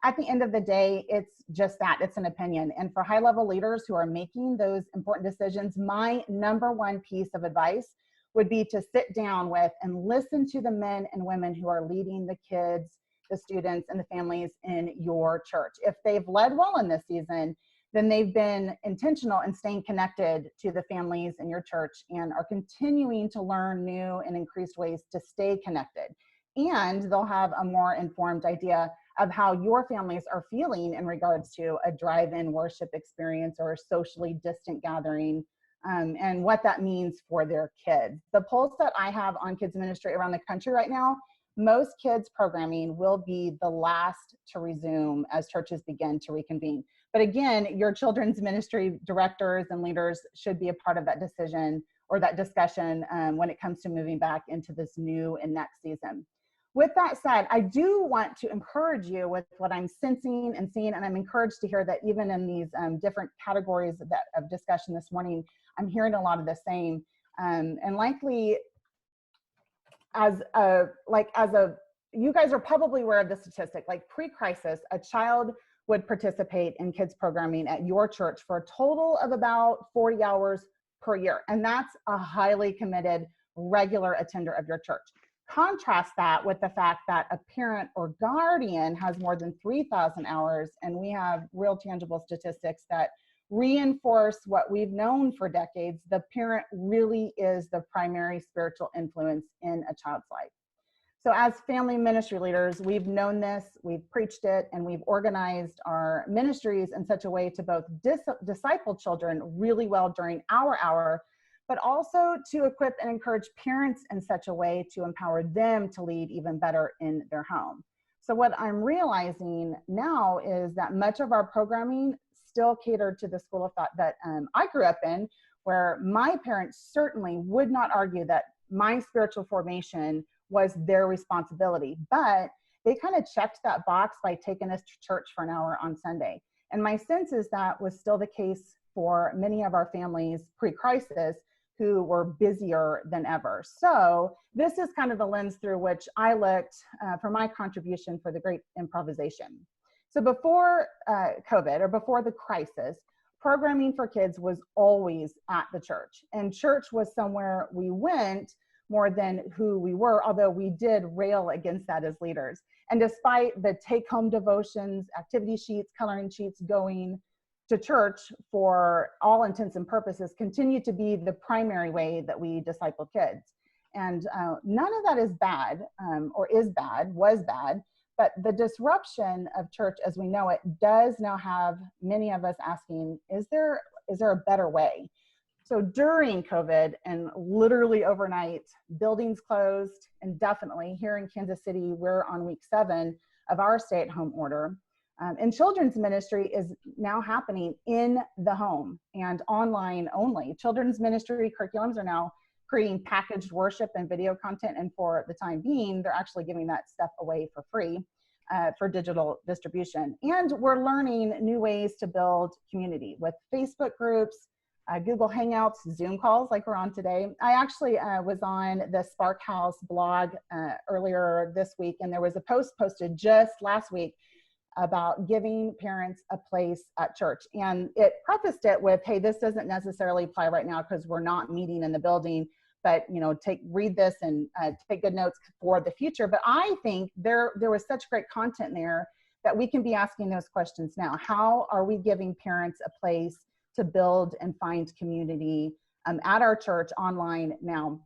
at the end of the day, it's just that, it's an opinion. And for high-level leaders who are making those important decisions, my number one piece of advice would be to sit down with and listen to the men and women who are leading the kids, the students, and the families in your church. If they've led well in this season, then they've been intentional in staying connected to the families in your church and are continuing to learn new and increased ways to stay connected. And they'll have a more informed idea of how your families are feeling in regards to a drive-in worship experience or a socially distant gathering, and what that means for their kids. The pulse that I have on kids ministry around the country right now, most kids programming will be the last to resume as churches begin to reconvene. But again, your children's ministry directors and leaders should be a part of that decision or that discussion when it comes to moving back into this new and next season. With that said, I do want to encourage you with what I'm sensing and seeing, and I'm encouraged to hear that even in these different categories of discussion this morning, I'm hearing a lot of the same. And likely, you guys are probably aware of the statistic, like pre-crisis, a child would participate in kids programming at your church for a total of about 40 hours per year. And that's a highly committed, regular attender of your church. Contrast that with the fact that a parent or guardian has more than 3,000 hours, and we have real tangible statistics that reinforce what we've known for decades. The parent really is the primary spiritual influence in a child's life. So as family ministry leaders, we've known this, we've preached it, and we've organized our ministries in such a way to both disciple children really well during our hour, but also to equip and encourage parents in such a way to empower them to lead even better in their home. So what I'm realizing now is that much of our programming still catered to the school of thought that I grew up in, where my parents certainly would not argue that my spiritual formation was their responsibility, but they kind of checked that box by taking us to church for an hour on Sunday. And my sense is that was still the case for many of our families pre-crisis who were busier than ever. So this is kind of the lens through which I looked for my contribution for the Great Improvisation. So before COVID or before the crisis, programming for kids was always at the church, and church was somewhere we went more than who we were, although we did rail against that as leaders. And despite the take-home devotions, activity sheets, coloring sheets, going to church for all intents and purposes continued to be the primary way that we disciple kids. And none of that is bad, was bad, but the disruption of church as we know it does now have many of us asking, is there a better way? So during COVID and literally overnight, buildings closed indefinitely. Here in Kansas City, we're on week 7 of our stay-at-home order. And children's ministry is now happening in the home and online only. Children's ministry curriculums are now creating packaged worship and video content, and for the time being, they're actually giving that stuff away for free for digital distribution. And we're learning new ways to build community with Facebook groups, Google Hangouts, Zoom calls like we're on today. I actually was on the Spark House blog earlier this week, and there was a post posted just last week about giving parents a place at church. And it prefaced it with, hey, this doesn't necessarily apply right now because we're not meeting in the building, but read this and take good notes for the future. But I think there was such great content there that we can be asking those questions now. How are we giving parents a place to build and find community at our church online now?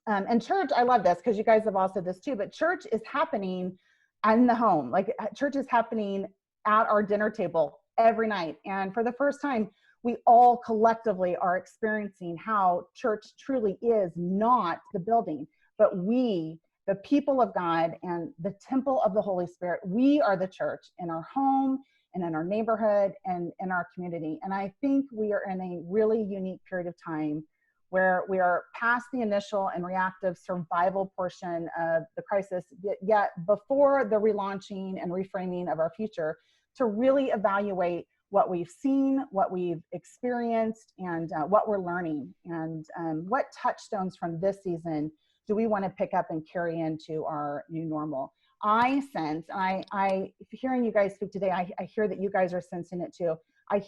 And church, I love this because you guys have all said this too, but church is happening in the home. Like church is happening at our dinner table every night. And for the first time, we all collectively are experiencing how church truly is not the building, but we, the people of God and the temple of the Holy Spirit, we are the church in our home and in our neighborhood and in our community. And I think we are in a really unique period of time where we are past the initial and reactive survival portion of the crisis, yet before the relaunching and reframing of our future, to really evaluate what we've seen, what we've experienced, and what we're learning, and what touchstones from this season do we want to pick up and carry into our new normal. I sense, and I hearing you guys speak today, I hear that you guys are sensing it too. I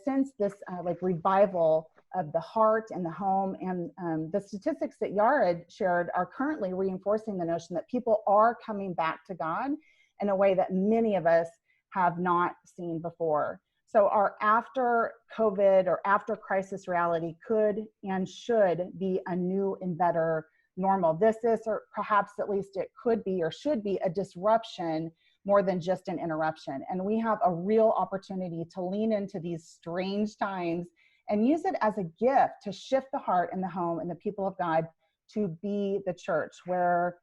sense this like revival of the heart and the home, and the statistics that Yared shared are currently reinforcing the notion that people are coming back to God in a way that many of us have not seen before. So our after COVID or after crisis reality could and should be a new and better normal. This is, or perhaps at least it could be or should be, a disruption more than just an interruption. And we have a real opportunity to lean into these strange times and use it as a gift to shift the heart and the home and the people of God to be the church where,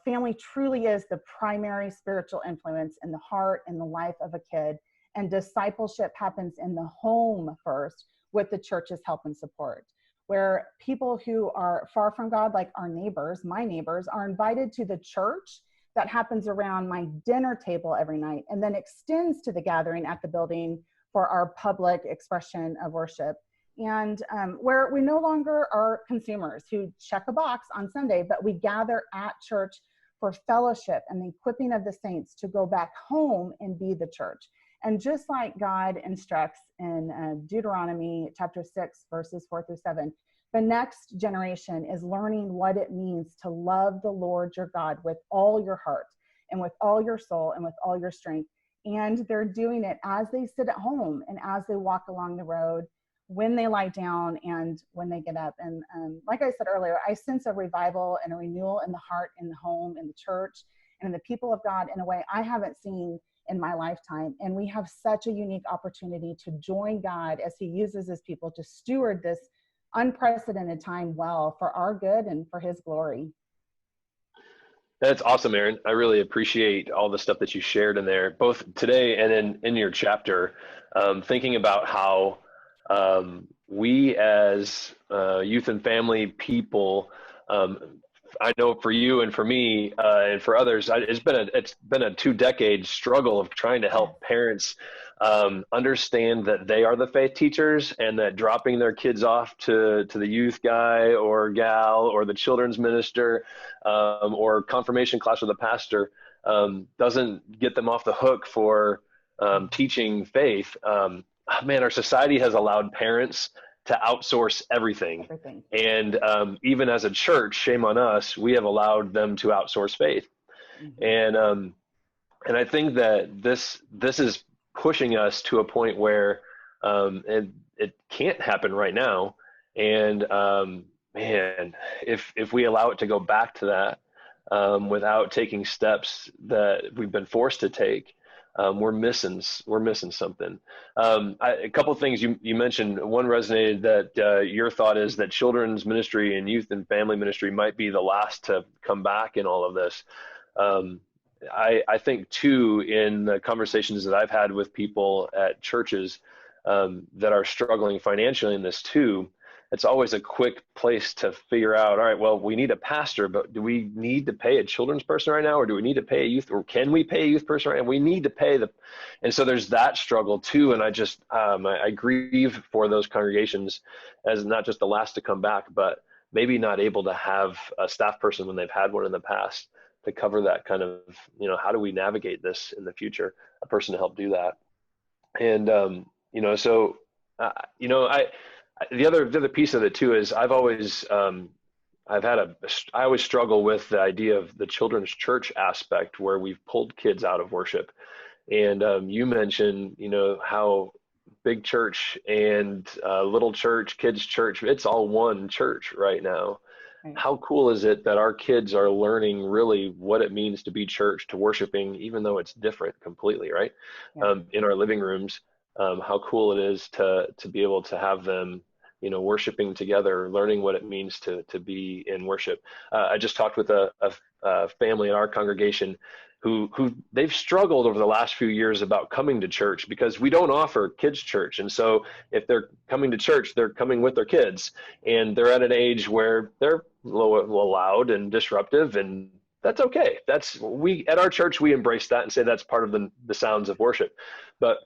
family truly is the primary spiritual influence in the heart and the life of a kid. And discipleship happens in the home first with the church's help and support, where people who are far from God, like our neighbors, my neighbors, are invited to the church that happens around my dinner table every night and then extends to the gathering at the building for our public expression of worship. And where we no longer are consumers who check a box on Sunday, but we gather at church for fellowship and the equipping of the saints to go back home and be the church. And just like God instructs in Deuteronomy chapter 6, verses 4-7, the next generation is learning what it means to love the Lord your God with all your heart and with all your soul and with all your strength. And they're doing it as they sit at home and as they walk along the road when they lie down and when they get up. And like I said earlier, I sense a revival and a renewal in the heart, in the home, in the church, and in the people of God in a way I haven't seen in my lifetime. And we have such a unique opportunity to join God as he uses his people to steward this unprecedented time well for our good and for his glory. That's awesome, Aaron. I really appreciate all the stuff that you shared in there, both today and in your chapter, thinking about how we as youth and family people, I know for you and for me and for others, it's been a 2-decade struggle of trying to help parents understand that they are the faith teachers, and that dropping their kids off to the youth guy or gal or the children's minister or confirmation class with a pastor doesn't get them off the hook for teaching faith. Man, our society has allowed parents to outsource everything. And even as a church, shame on us, we have allowed them to outsource faith. And I think that this is pushing us to a point where it can't happen right now. And man, if we allow it to go back to that without taking steps that we've been forced to take, we're missing something. A couple of things you mentioned. One resonated, that your thought is that children's ministry and youth and family ministry might be the last to come back in all of this. I think too, in the conversations that I've had with people at churches that are struggling financially in this too, it's always a quick place to figure out, all right, well, we need a pastor, but do we need to pay a children's person right now? Or do we need to pay a youth, or can we pay a youth person right now? We need to pay and so there's that struggle too. And I just, I grieve for those congregations as not just the last to come back, but maybe not able to have a staff person when they've had one in the past to cover that kind of, how do we navigate this in the future, a person to help do that. And, the other piece of it too is I always struggle with the idea of the children's church aspect, where we've pulled kids out of worship. And you mentioned, how big church and little church, kids church, it's all one church right now. Right. How cool is it that our kids are learning really what it means to be church, to worshiping, even though it's different completely, right? Yeah. In our living rooms. How cool it is to be able to have them, worshiping together, learning what it means to be in worship. I just talked with a family in our congregation who they've struggled over the last few years about coming to church, because we don't offer kids church. And so if they're coming to church, they're coming with their kids, and they're at an age where they're a little loud and disruptive, and that's okay. At our church, we embrace that and say that's part of the sounds of worship. But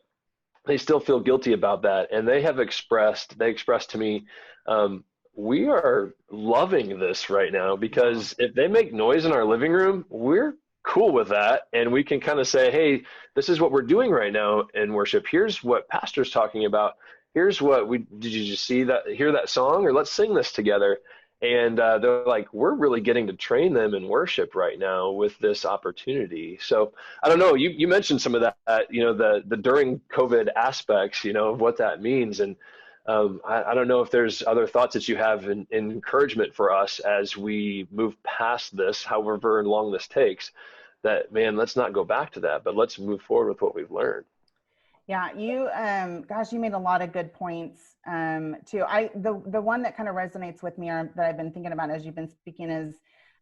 they still feel guilty about that. And they expressed to me, we are loving this right now, because if they make noise in our living room, we're cool with that. And we can kind of say, hey, this is what we're doing right now in worship. Here's what pastor's talking about. Here's what did you just hear that song? Or let's sing this together. And they're like, we're really getting to train them in worship right now with this opportunity. So I don't know, you mentioned some of that, the during COVID aspects, of what that means. And I don't know if there's other thoughts that you have in encouragement for us as we move past this, however long this takes, that, man, let's not go back to that, but let's move forward with what we've learned. Yeah, you made a lot of good points too. The one that kind of resonates with me, or that I've been thinking about as you've been speaking, is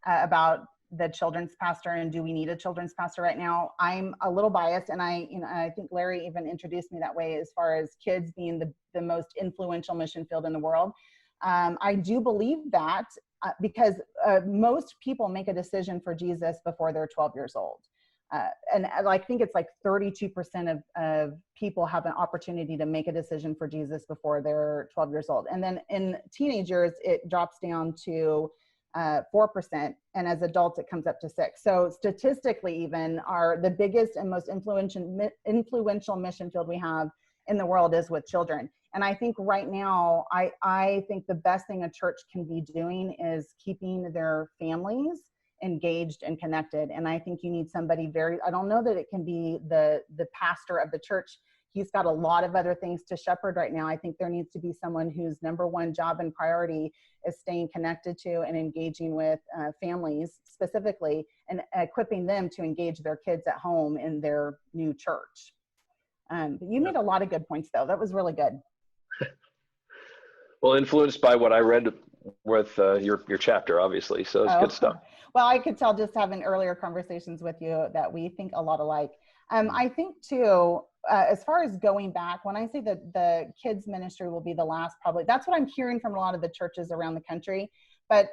about the children's pastor, and do we need a children's pastor right now? I'm a little biased, and I think Larry even introduced me that way, as far as kids being the most influential mission field in the world. I do believe that because most people make a decision for Jesus before they're 12 years old. And I think it's like 32% of people have an opportunity to make a decision for Jesus before they're 12 years old. And then in teenage years, it drops down to 4%. And as adults, it comes up to 6%. So statistically, even the biggest and most influential mission field we have in the world is with children. And I think right now, I think the best thing a church can be doing is keeping their families engaged and connected. And I think you need somebody I don't know that it can be the pastor of the church. he's got a lot of other things to shepherd right now. I think there needs to be someone whose number one job and priority is staying connected to and engaging with families specifically, and equipping them to engage their kids at home in their new church. But you made a lot of good points, though. That was really good. Well, influenced by what I read with your chapter, obviously. So it's good stuff. Well, I could tell just having earlier conversations with you that we think a lot alike. I think too, as far as going back, when I say that the kids ministry will be the last, probably that's what I'm hearing from a lot of the churches around the country, but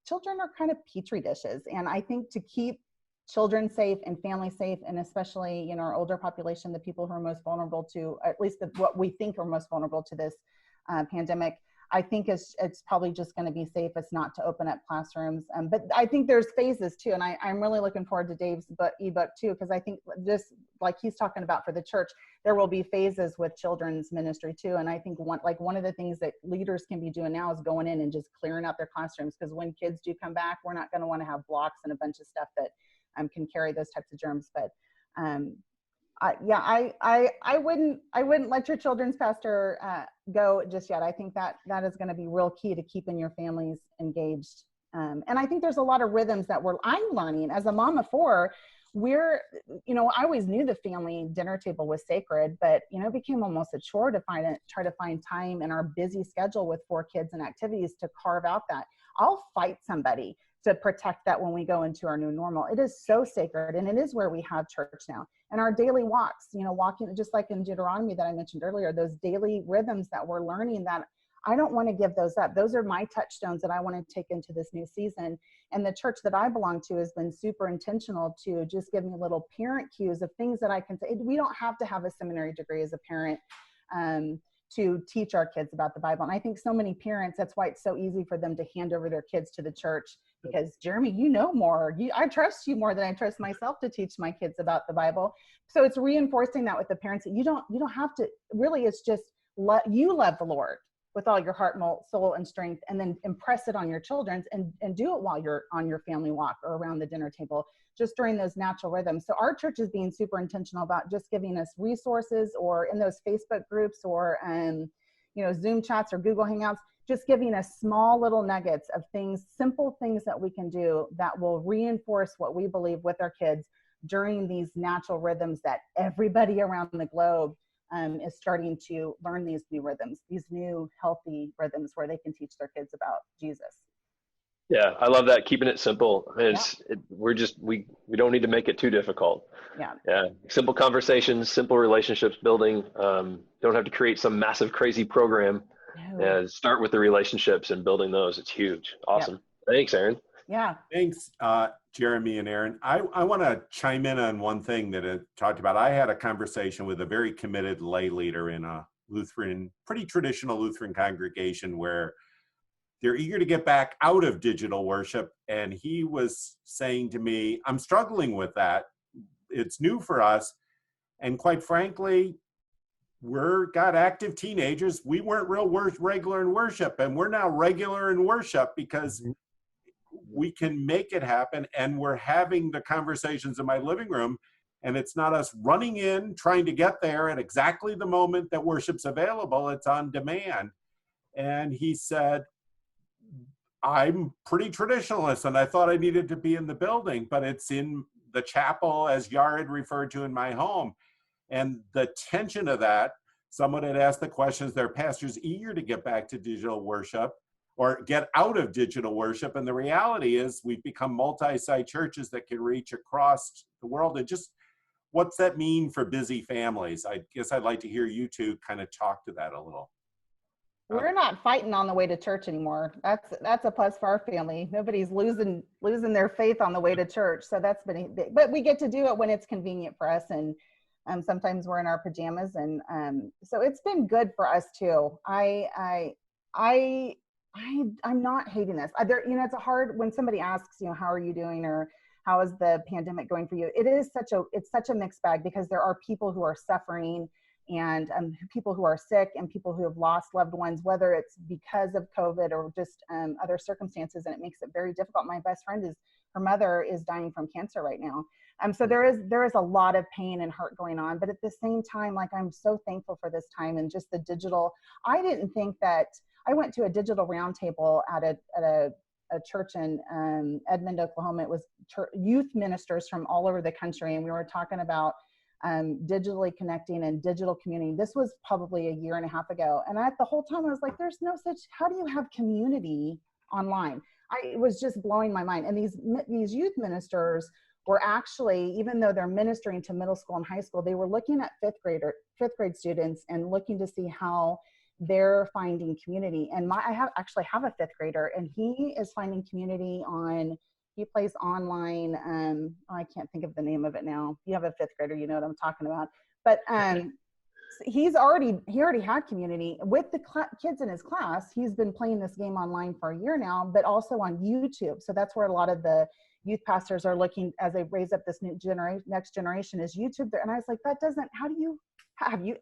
children are kind of petri dishes. And I think to keep children safe and families safe, and especially in our older population, the people who are most vulnerable to, at least what we think are most vulnerable to this pandemic, I think it's probably just going to be safest not to open up classrooms. But I think there's phases too. And I'm really looking forward to Dave's ebook too, because I think just like he's talking about for the church, there will be phases with children's ministry too. And I think one of the things that leaders can be doing now is going in and just clearing out their classrooms, because when kids do come back, we're not going to want to have blocks and a bunch of stuff that can carry those types of germs. But I wouldn't let your children's pastor go just yet. I think that is going to be real key to keeping your families engaged. And I think there's a lot of rhythms that I'm learning as a mom of four. I always knew the family dinner table was sacred, but it became almost a chore to try to find time in our busy schedule with 4 kids and activities to carve out that. I'll fight somebody to protect that when we go into our new normal. It is so sacred, and it is where we have church now. And our daily walks, walking, just like in Deuteronomy that I mentioned earlier, those daily rhythms that we're learning, that I don't want to give those up. Those are my touchstones that I want to take into this new season. And the church that I belong to has been super intentional to just give me little parent cues of things that I can say. We don't have to have a seminary degree as a parent to teach our kids about the Bible. And I think so many parents, that's why it's so easy for them to hand over their kids to the church, because Jeremy, you know more. I trust you more than I trust myself to teach my kids about the Bible. So it's reinforcing that with the parents that you don't have to, really, it's just you love the Lord with all your heart, soul, and strength, and then impress it on your children and do it while you're on your family walk or around the dinner table, just during those natural rhythms. So our church is being super intentional about just giving us resources, or in those Facebook groups, or Zoom chats or Google Hangouts, just giving us small little nuggets of things, simple things that we can do that will reinforce what we believe with our kids during these natural rhythms that everybody around the globe is starting to learn, these new rhythms, these new healthy rhythms where they can teach their kids about Jesus. Yeah, I love that. Keeping it simple. I mean, we don't need to make it too difficult. Yeah. Simple conversations, simple relationships building. Don't have to create some massive, crazy program. No. Start with the relationships and building those. It's huge. Awesome. Yep. Thanks, Aaron. Yeah. Thanks, Jeremy and Aaron. I want to chime in on one thing that it talked about. I had a conversation with a very committed lay leader in a pretty traditional Lutheran congregation where they're eager to get back out of digital worship. And he was saying to me, I'm struggling with that. It's new for us. And quite frankly, we're got active teenagers. We weren't regular in worship, and we're now regular in worship because we can make it happen. And we're having the conversations in my living room, and it's not us running in, trying to get there at exactly the moment that worship's available. It's on demand. And he said, I'm pretty traditionalist, and I thought I needed to be in the building, but it's in the chapel, as Yared referred to, in my home. And the tension of that, someone had asked the questions, their pastor's eager to get back to digital worship or get out of digital worship. And the reality is we've become multi-site churches that can reach across the world. And just what's that mean for busy families? I guess I'd like to hear you two kind of talk to that a little. We're not fighting on the way to church anymore. That's a plus for our family. Nobody's losing their faith on the way to church. So that's been big. But we get to do it when it's convenient for us, and sometimes we're in our pajamas, and so it's been good for us too. I'm not hating this. It's hard when somebody asks, how are you doing, or how is the pandemic going for you? It's such a mixed bag, because there are people who are suffering, and people who are sick, and people who have lost loved ones, whether it's because of COVID or just other circumstances, and it makes it very difficult. My best friend her mother is dying from cancer right now. So there is a lot of pain and hurt going on, but at the same time, like, I'm so thankful for this time and just the digital. I didn't think that. I went to a digital roundtable at a church in Edmond, Oklahoma. It was youth ministers from all over the country, and we were talking about digitally connecting and digital community. This was probably a year and a half ago, and the whole time I was like, there's no such, how do you have community online? It was just blowing my mind. And these youth ministers were actually, even though they're ministering to middle school and high school, they were looking at fifth grade students and looking to see how they're finding community. And I actually have a fifth grader, and he is finding community he plays online. I can't think of the name of it now. If you have a fifth grader, you know what I'm talking about. But he already had community with the kids in his class. He's been playing this game online for a year now, but also on YouTube. So that's where a lot of the youth pastors are looking as they raise up this next generation is YouTube. And I was like,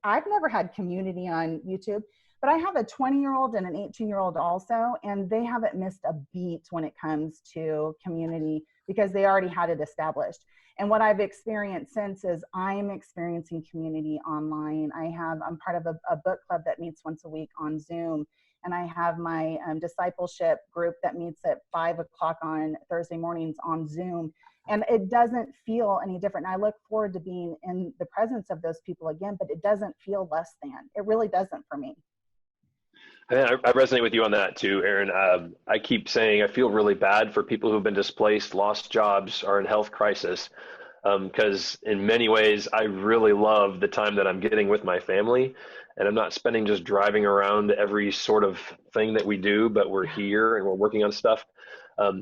I've never had community on YouTube. But I have a 20-year-old and an 18-year-old also, and they haven't missed a beat when it comes to community because they already had it established. And what I've experienced since is I'm experiencing community online. I'm part of a book club that meets once a week on Zoom, and I have my discipleship group that meets at 5 o'clock on Thursday mornings on Zoom. And it doesn't feel any different. And I look forward to being in the presence of those people again, but it doesn't feel less than. It really doesn't for me. I resonate with you on that too, Aaron. I keep saying I feel really bad for people who've been displaced, lost jobs, are in health crisis, because in many ways, I really love the time that I'm getting with my family, and I'm not spending just driving around every sort of thing that we do, but we're here and we're working on stuff.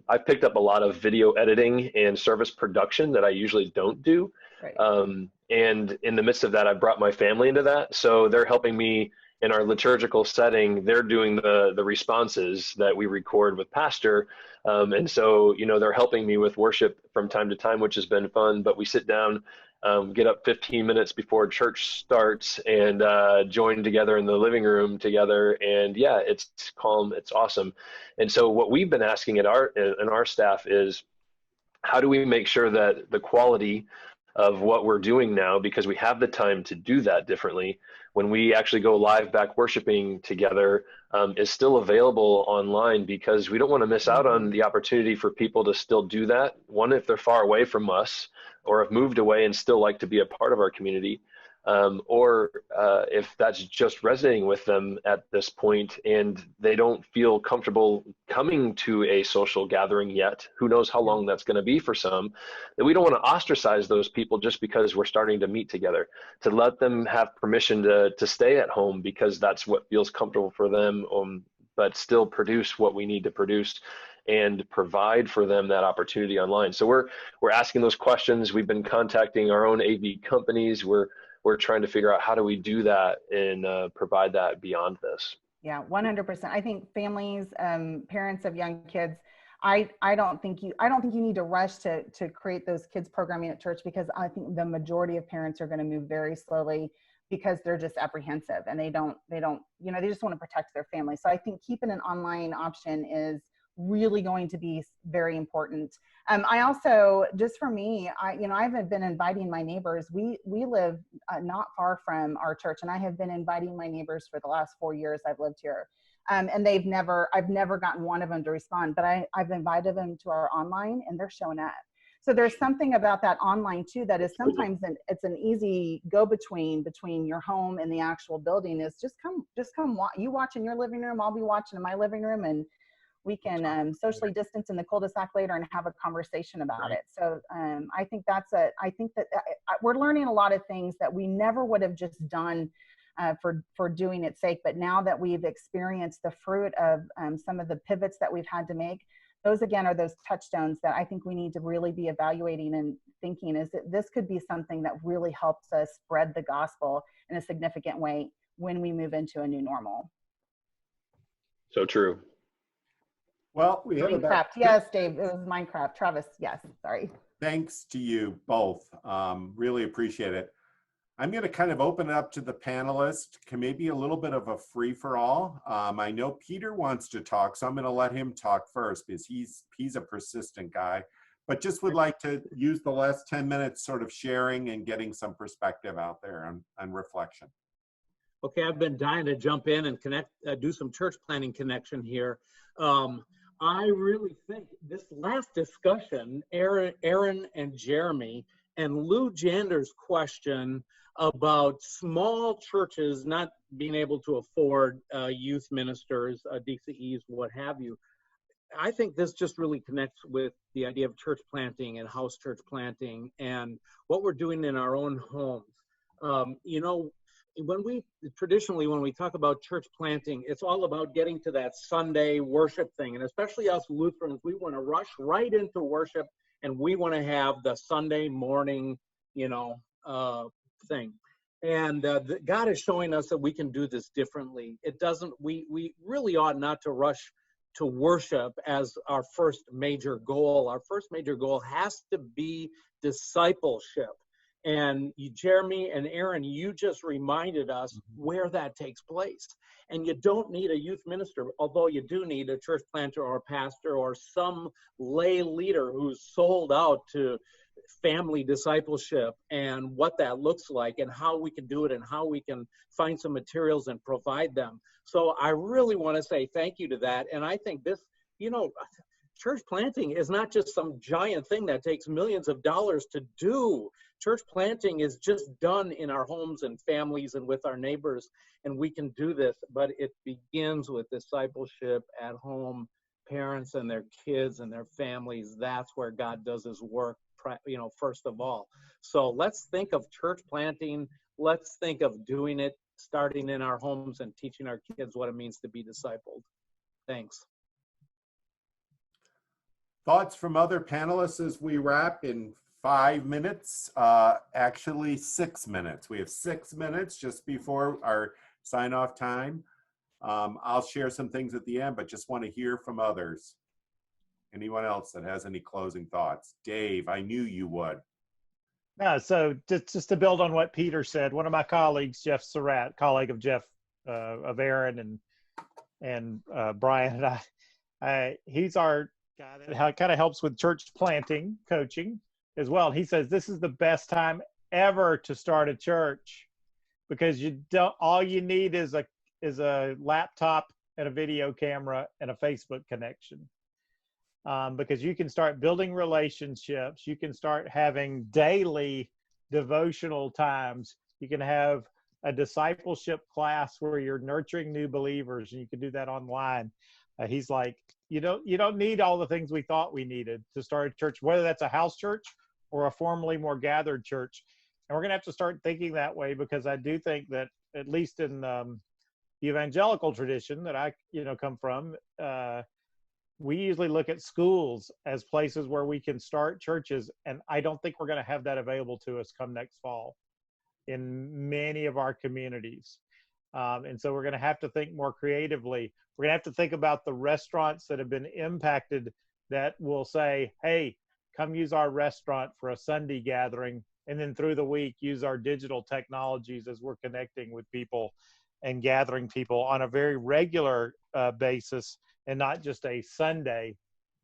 I've picked up a lot of video editing and service production that I usually don't do. Right. And in the midst of that, I brought my family into that. So they're helping me in our liturgical setting. They're doing the responses that we record with Pastor. And so, they're helping me with worship from time to time, which has been fun. But we sit down, get up 15 minutes before church starts and join together in the living room together. And yeah, it's calm. It's awesome. And so what we've been asking in our staff is, how do we make sure that the quality of what we're doing now, because we have the time to do that differently, when we actually go live back worshiping together, is still available online, because we don't want to miss out on the opportunity for people to still do that. One, if they're far away from us or have moved away and still like to be a part of our community, or if that's just resonating with them at this point and they don't feel comfortable coming to a social gathering yet. Who knows how long that's going to be for some, that we don't want to ostracize those people just because we're starting to meet together, to let them have permission to stay at home because that's what feels comfortable for them, but still produce what we need to produce and provide for them that opportunity online. So we're asking those questions. We've been contacting our own AV companies. We're trying to figure out how do we do that and provide that beyond this. Yeah, 100%. I think families, parents of young kids, I don't think you need to rush to create those kids programming at church, because I think the majority of parents are going to move very slowly because they're just apprehensive and they just want to protect their family. So I think keeping an online option is really going to be very important. I also, just for me, I've been inviting my neighbors. We live not far from our church, and I have been inviting my neighbors for the last 4 years I've lived here. And I've never gotten one of them to respond, but I've invited them to our online and they're showing up. So there's something about that online too, that is sometimes it's an easy go-between between your home and the actual building. Is just come you watch in your living room, I'll be watching in my living room, and we can socially distance in the cul-de-sac later and have a conversation about it. So I think that we're learning a lot of things that we never would have just done for doing its sake. But now that we've experienced the fruit of some of the pivots that we've had to make, those again are those touchstones that I think we need to really be evaluating and thinking, is that this could be something that really helps us spread the gospel in a significant way when we move into a new normal. So true. Well, we have Minecraft. Yes, Dave, it was Minecraft. Travis, yes, sorry. Thanks to you both. Really appreciate it. I'm going to kind of open it up to the panelists, maybe a little bit of a free-for-all. I know Peter wants to talk, so I'm going to let him talk first because he's a persistent guy. but just would like to use the last 10 minutes sort of sharing and getting some perspective out there on reflection. Okay, I've been dying to jump in and connect, do some church planning connection here. I really think this last discussion, Aaron and Jeremy, and Lou Jander's question about small churches not being able to afford youth ministers, DCEs, what have you. I think this just really connects with the idea of church planting and house church planting and what we're doing in our own homes. You know, when we talk about church planting, it's all about getting to that Sunday worship thing. And especially us Lutherans, we want to rush right into worship, and we want to have the Sunday morning, thing. And God is showing us that we can do this differently. We really ought not to rush to worship as our first major goal. Our first major goal has to be discipleship. And Jeremy and Aaron, you just reminded us where that takes place. And you don't need a youth minister, although you do need a church planter or a pastor or some lay leader who's sold out to family discipleship and what that looks like and how we can do it and how we can find some materials and provide them. So I really want to say thank you to that. And I think this, church planting is not just some giant thing that takes millions of dollars to do. Church planting is just done in our homes and families and with our neighbors, and we can do this, but it begins with discipleship at home, parents and their kids and their families. That's where God does his work, first of all. So let's think of church planting. Let's think of doing it, starting in our homes and teaching our kids what it means to be discipled. Thanks. Thoughts from other panelists as we wrap in 5 minutes, actually 6 minutes. We have 6 minutes just before our sign-off time. I'll share some things at the end, but just want to hear from others. Anyone else that has any closing thoughts? Dave, I knew you would. No, so just to build on what Peter said, one of my colleagues, Jeff Surratt, colleague of Jeff, of Aaron and Brian and I, he's our guy that kind of helps with church planting coaching as well. And he says this is the best time ever to start a church because all you need is a laptop and a video camera and a Facebook connection. Because you can start building relationships, you can start having daily devotional times, you can have a discipleship class where you're nurturing new believers, and you can do that online. He's like, you don't need all the things we thought we needed to start a church, whether that's a house church or a formally more gathered church. And we're going to have to start thinking that way, because I do think that, at least in the evangelical tradition that I come from, we usually look at schools as places where we can start churches, and I don't think we're going to have that available to us come next fall in many of our communities. And so we're going to have to think more creatively. We're going to have to think about the restaurants that have been impacted that will say, hey, come use our restaurant for a Sunday gathering, and then through the week use our digital technologies as we're connecting with people and gathering people on a very regular basis, and not just a Sunday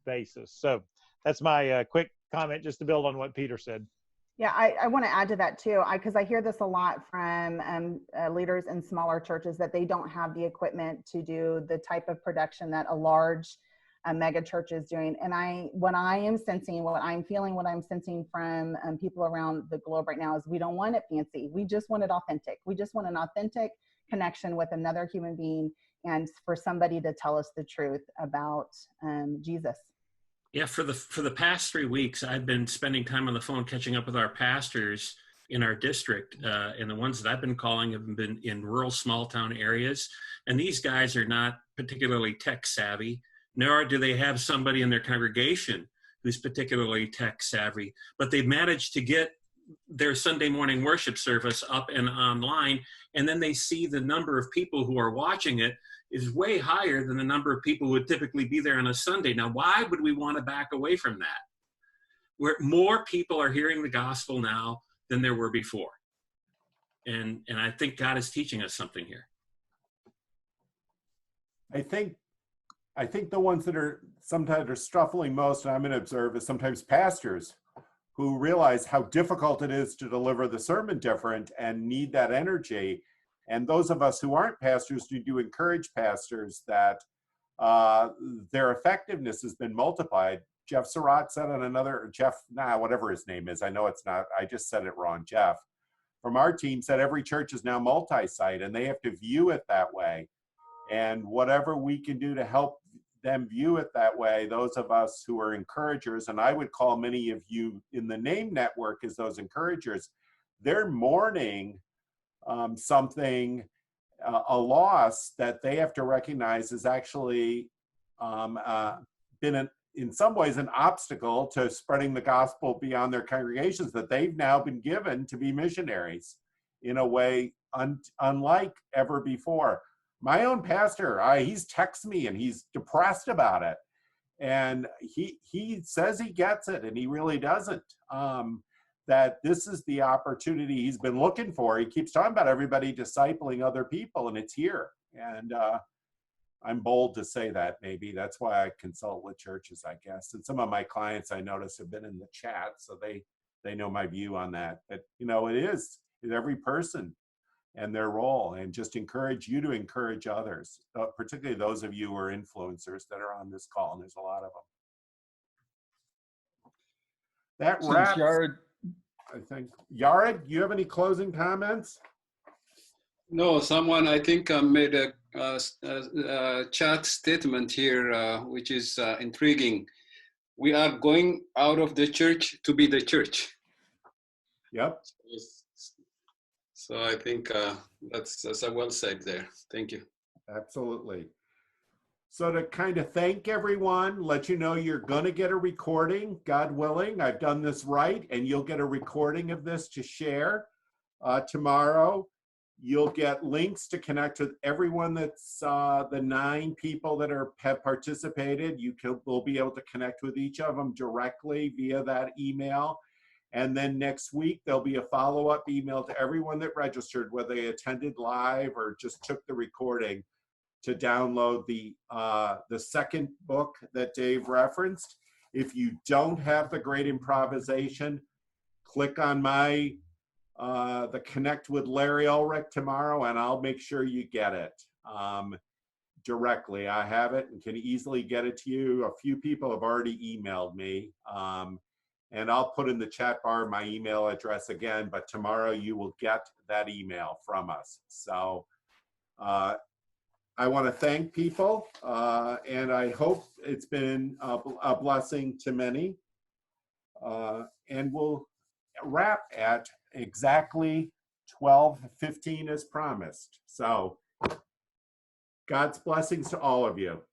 basis. So that's my quick comment, just to build on what Peter said. Yeah, I want to add to that too, because I hear this a lot from leaders in smaller churches, that they don't have the equipment to do the type of production that a large mega church is doing. And what I'm sensing from people around the globe right now is we don't want it fancy. We just want it authentic. We just want an authentic connection with another human being, and for somebody to tell us the truth about Jesus. Yeah, for the past 3 weeks, I've been spending time on the phone catching up with our pastors in our district, and the ones that I've been calling have been in rural small town areas. And these guys are not particularly tech savvy, nor do they have somebody in their congregation who's particularly tech savvy, but they've managed to get their Sunday morning worship service up and online, and then they see the number of people who are watching it is way higher than the number of people who would typically be there on a Sunday. Now, why would we want to back away from that? Where more people are hearing the gospel now than there were before. And I think God is teaching us something here. I think I think the ones that are sometimes are struggling most, and I'm going to observe, is sometimes pastors who realize how difficult it is to deliver the sermon different and need that energy. And those of us who aren't pastors need to encourage pastors that their effectiveness has been multiplied. Jeff Surratt said on another, whatever his name is, I know it's not, I just said it wrong, Jeff, from our team said every church is now multi-site and they have to view it that way. And whatever we can do to help them view it that way, those of us who are encouragers, and I would call many of you in the name network as those encouragers, they're mourning something, a loss that they have to recognize has actually been in some ways an obstacle to spreading the gospel beyond their congregations, that they've now been given to be missionaries in a way unlike ever before. My own pastor, he's texted me and he's depressed about it. And he says he gets it and he really doesn't. That this is the opportunity he's been looking for. He keeps talking about everybody discipling other people, and it's here. And I'm bold to say that, maybe. That's why I consult with churches, I guess. And some of my clients I notice have been in the chat, so they know my view on that. But, you know, it is every person and their role, and just encourage you to encourage others, particularly those of you who are influencers that are on this call, and there's a lot of them. That wraps, I think. Yared, you have any closing comments? No, someone I think made a chat statement here, which is intriguing. We are going out of the church to be the church. Yep. So I think that's well said there. Thank you. Absolutely. So to kind of thank everyone, let you know you're going to get a recording, God willing. I've done this right, and you'll get a recording of this to share tomorrow. You'll get links to connect with everyone that's the 9 people that have participated. We'll be able to connect with each of them directly via that email. And then next week, there'll be a follow-up email to everyone that registered, whether they attended live or just took the recording, to download the second book that Dave referenced. If you don't have the Great Improvisation, click on my the Connect with Larry Ulrich tomorrow, and I'll make sure you get it directly. I have it and can easily get it to you. A few people have already emailed me. And I'll put in the chat bar my email address again, but tomorrow you will get that email from us. So I want to thank people, and I hope it's been a blessing to many. And we'll wrap at exactly 12:15 as promised. So God's blessings to all of you.